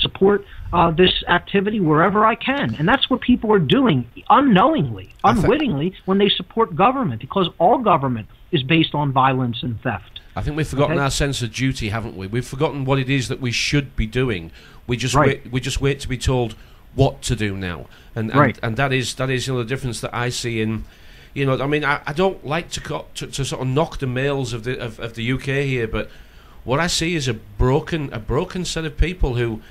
support this activity wherever I can, and that's what people are doing unknowingly, unwittingly, when they support government, because all government is based on violence and theft. I think we've forgotten our sense of duty, haven't we? We've forgotten what it is that we should be doing. We just wait to be told what to do now, and that is the difference that I see in. I don't like to sort of knock the males of the UK here, but what I see is a broken set of people who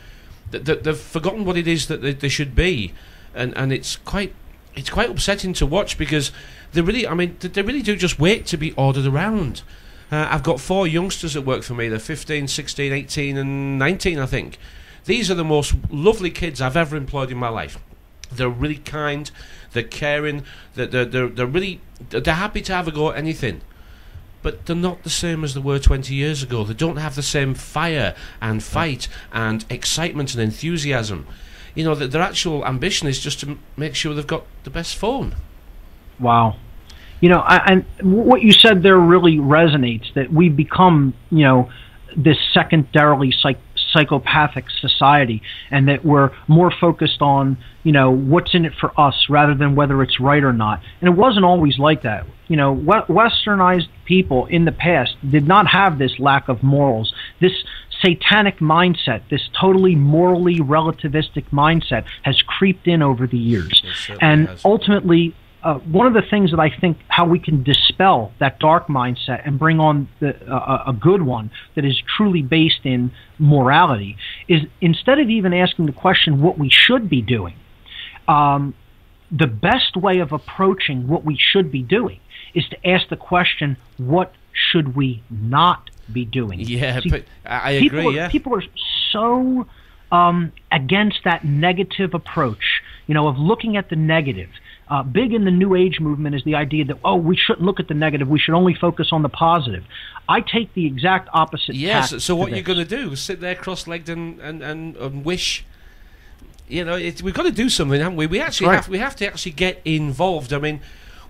they've forgotten what it is that they should be, and it's quite upsetting to watch, because they really do just wait to be ordered around. I've got 4 youngsters that work for me. They're 15, 16, 18 and 19, I think. These are the most lovely kids I've ever employed in my life. They're really kind, they're caring, they're happy to have a go at anything. But they're not the same as they were 20 years ago. They don't have the same fire and fight and excitement and enthusiasm. Their actual ambition is just to make sure they've got the best phone. Wow. And what you said there really resonates, that we've become, this secondarily psychopathic society, and that we're more focused on, what's in it for us rather than whether it's right or not. And it wasn't always like that. Westernized people in the past did not have this lack of morals, this satanic mindset, this totally morally relativistic mindset has creeped in over the years. And ultimately, one of the things that I think how we can dispel that dark mindset and bring on a good one that is truly based in morality is, instead of even asking the question what we should be doing, the best way of approaching what we should be doing is to ask the question, what should we not be doing? Yeah, but I agree. People are so against that negative approach, of looking at the negative. Big in the New Age movement is the idea that, we shouldn't look at the negative, we should only focus on the positive. I take the exact opposite tack. So what you're going to do is sit there cross-legged and wish. We've got to do something, haven't we? We have to actually get involved. I mean,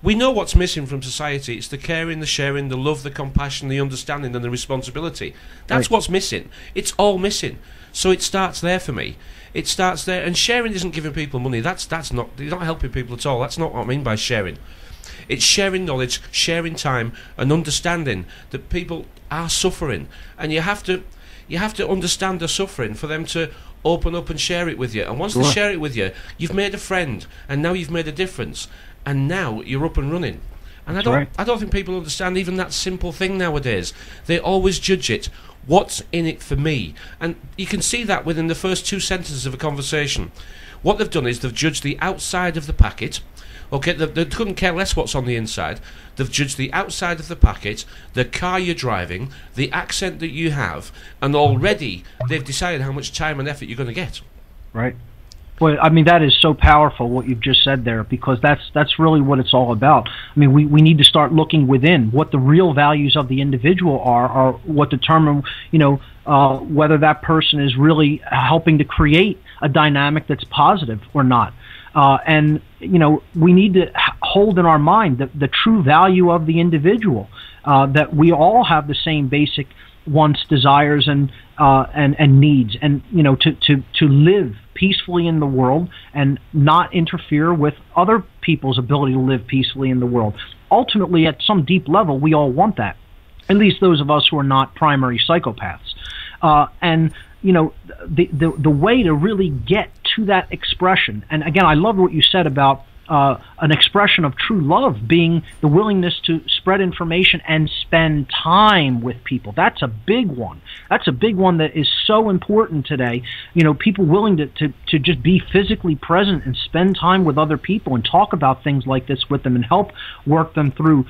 we know what's missing from society. It's the caring, the sharing, the love, the compassion, the understanding, and the responsibility. That's what's missing. It's all missing. So it starts there for me. It starts there, and sharing isn't giving people money. That's not. You're not helping people at all. That's not what I mean by sharing. It's sharing knowledge, sharing time, and understanding that people are suffering, and you have to understand their suffering for them to open up and share it with you. And once they share it with you, you've made a friend, and now you've made a difference, and now you're up and running. And I don't think people understand even that simple thing nowadays. They always judge it. What's in it for me? And you can see that within the first 2 sentences of a conversation. What they've done is they've judged the outside of the packet. Okay, they couldn't care less what's on the inside. They've judged the outside of the packet, the car you're driving, the accent that you have, and already they've decided how much time and effort you're going to get. Right. Well, I mean, that is so powerful what you've just said there, because that's really what it's all about. I mean, we need to start looking within what the real values of the individual are what determine, whether that person is really helping to create a dynamic that's positive or not. And we need to hold in our mind the true value of the individual, that we all have the same basic wants, desires, and needs, and to live peacefully in the world and not interfere with other people's ability to live peacefully in the world. Ultimately, at some deep level, we all want that. At least those of us who are not primary psychopaths. And the way to really get to that expression, and again, I love what you said about an expression of true love being the willingness to spread information and spend time with people. That's a big one. That's a big one that is so important today. People willing to just be physically present and spend time with other people and talk about things like this with them and help work them through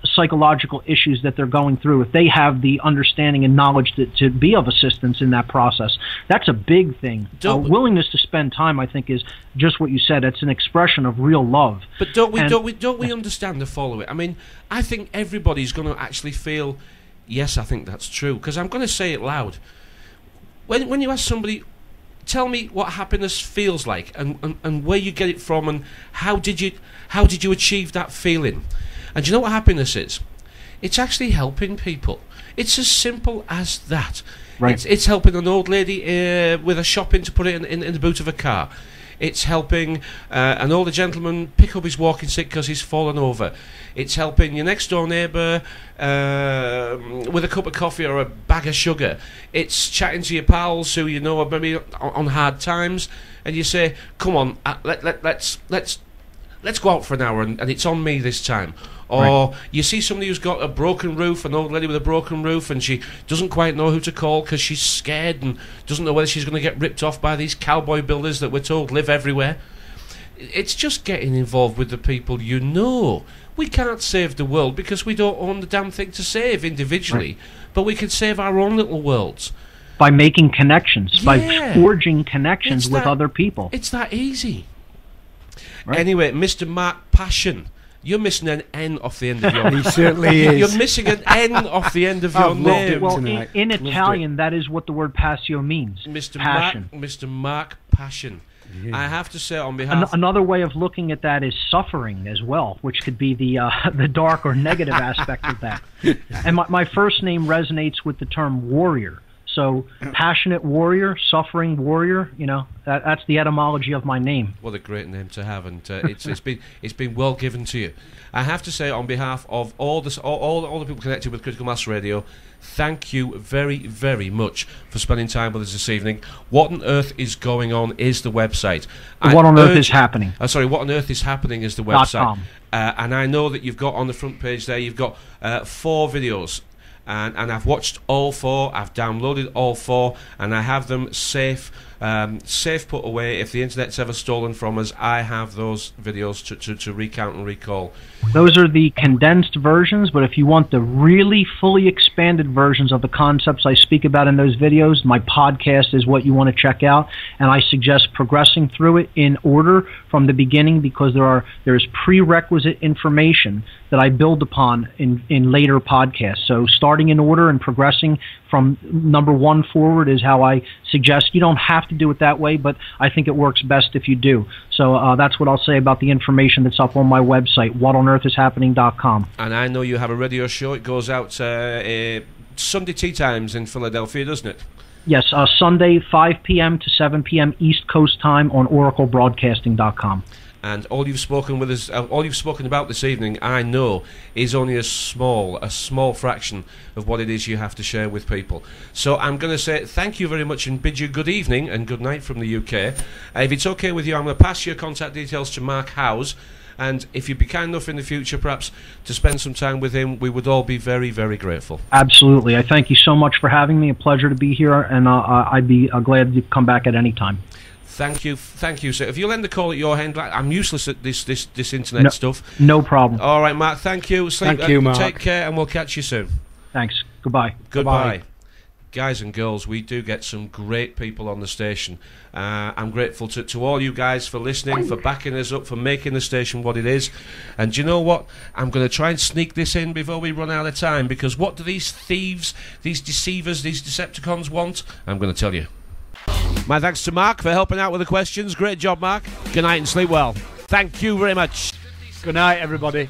psychological issues that they're going through, if they have the understanding and knowledge to be of assistance in that process. That's a big thing. Willingness to spend time, I think, is just what you said. It's an expression of real love. But don't we understand the following? I mean, I think everybody's going to actually feel, yes, I think that's true, because I'm going to say it loud. When you ask somebody, tell me what happiness feels like, and where you get it from, and how did you achieve that feeling? And do you know what happiness is? It's actually helping people. It's as simple as that. Right. It's helping an old lady with her shopping to put it in the boot of a car. It's helping an older gentleman pick up his walking stick because he's fallen over. It's helping your next door neighbour with a cup of coffee or a bag of sugar. It's chatting to your pals who you know are maybe on hard times, and you say, "Come on, let's go out for an hour, and it's on me this time." Or you see somebody who's got a broken roof, an old lady with a broken roof, and she doesn't quite know who to call because she's scared and doesn't know whether she's going to get ripped off by these cowboy builders that we're told live everywhere. It's just getting involved with the people you know. We can't save the world because we don't own the damn thing to save individually, but we can save our own little worlds. By making connections, by forging connections with other people. It's that easy. Right. Anyway, Mr. Mark Passio, you're missing an N off the end of your name. He certainly is. You're missing an N off the end of your name. Well, in Italian, that is what the word Passio means. Mr. Mark Passio. Yeah. I have to say, on behalf... Another way of looking at that is suffering as well, which could be the dark or negative aspect of that. And my first name resonates with the term warrior. So, passionate warrior, suffering warrior, that's the etymology of my name. What a great name to have, and it's been well given to you. I have to say, on behalf of all the people connected with Critical Mass Radio, thank you very, very much for spending time with us this evening. What on Earth is Going On is the website. What on Earth is Happening. What on Earth is Happening is the website. And I know that you've got on the front page there, you've got 4 videos. And I've watched all 4, I've downloaded all 4, and I have them safe put away. If the internet's ever stolen from us, I have those videos to recount and recall. Those are the condensed versions, but if you want the really fully expanded versions of the concepts I speak about in those videos, my podcast is what you want to check out, and I suggest progressing through it in order from the beginning because there's prerequisite information that I build upon in later podcasts. So starting in order and progressing from number 1 forward is how I suggest. You don't have to do it that way, but I think it works best if you do. So that's what I'll say about the information that's up on my website, whatonearthishappening.com. And I know you have a radio show. It goes out Sunday tea times in Philadelphia, doesn't it? Yes, Sunday 5 p.m. to 7 p.m. East Coast time on oraclebroadcasting.com. And all you've spoken about this evening, I know, is only a small fraction of what it is you have to share with people. So I'm going to say thank you very much and bid you good evening and good night from the UK. If it's okay with you, I'm going to pass your contact details to Mark Howes. And if you'd be kind enough in the future, perhaps, to spend some time with him, we would all be very, very grateful. Absolutely. I thank you so much for having me. A pleasure to be here, and I'd be glad to come back at any time. Thank you, sir. If you'll end the call at your end, I'm useless at this internet stuff. No problem. All right, Mark. Thank you. Thank you, Mark. Take care, and we'll catch you soon. Thanks. Goodbye. Goodbye. Guys and girls, we do get some great people on the station. I'm grateful to all you guys for listening, for backing us up, for making the station what it is. And do you know what? I'm going to try and sneak this in before we run out of time, because what do these thieves, these deceivers, these Decepticons want? I'm going to tell you. My thanks to Mark for helping out with the questions. Great job, Mark. Good night and sleep well. Thank you very much. Good night, everybody.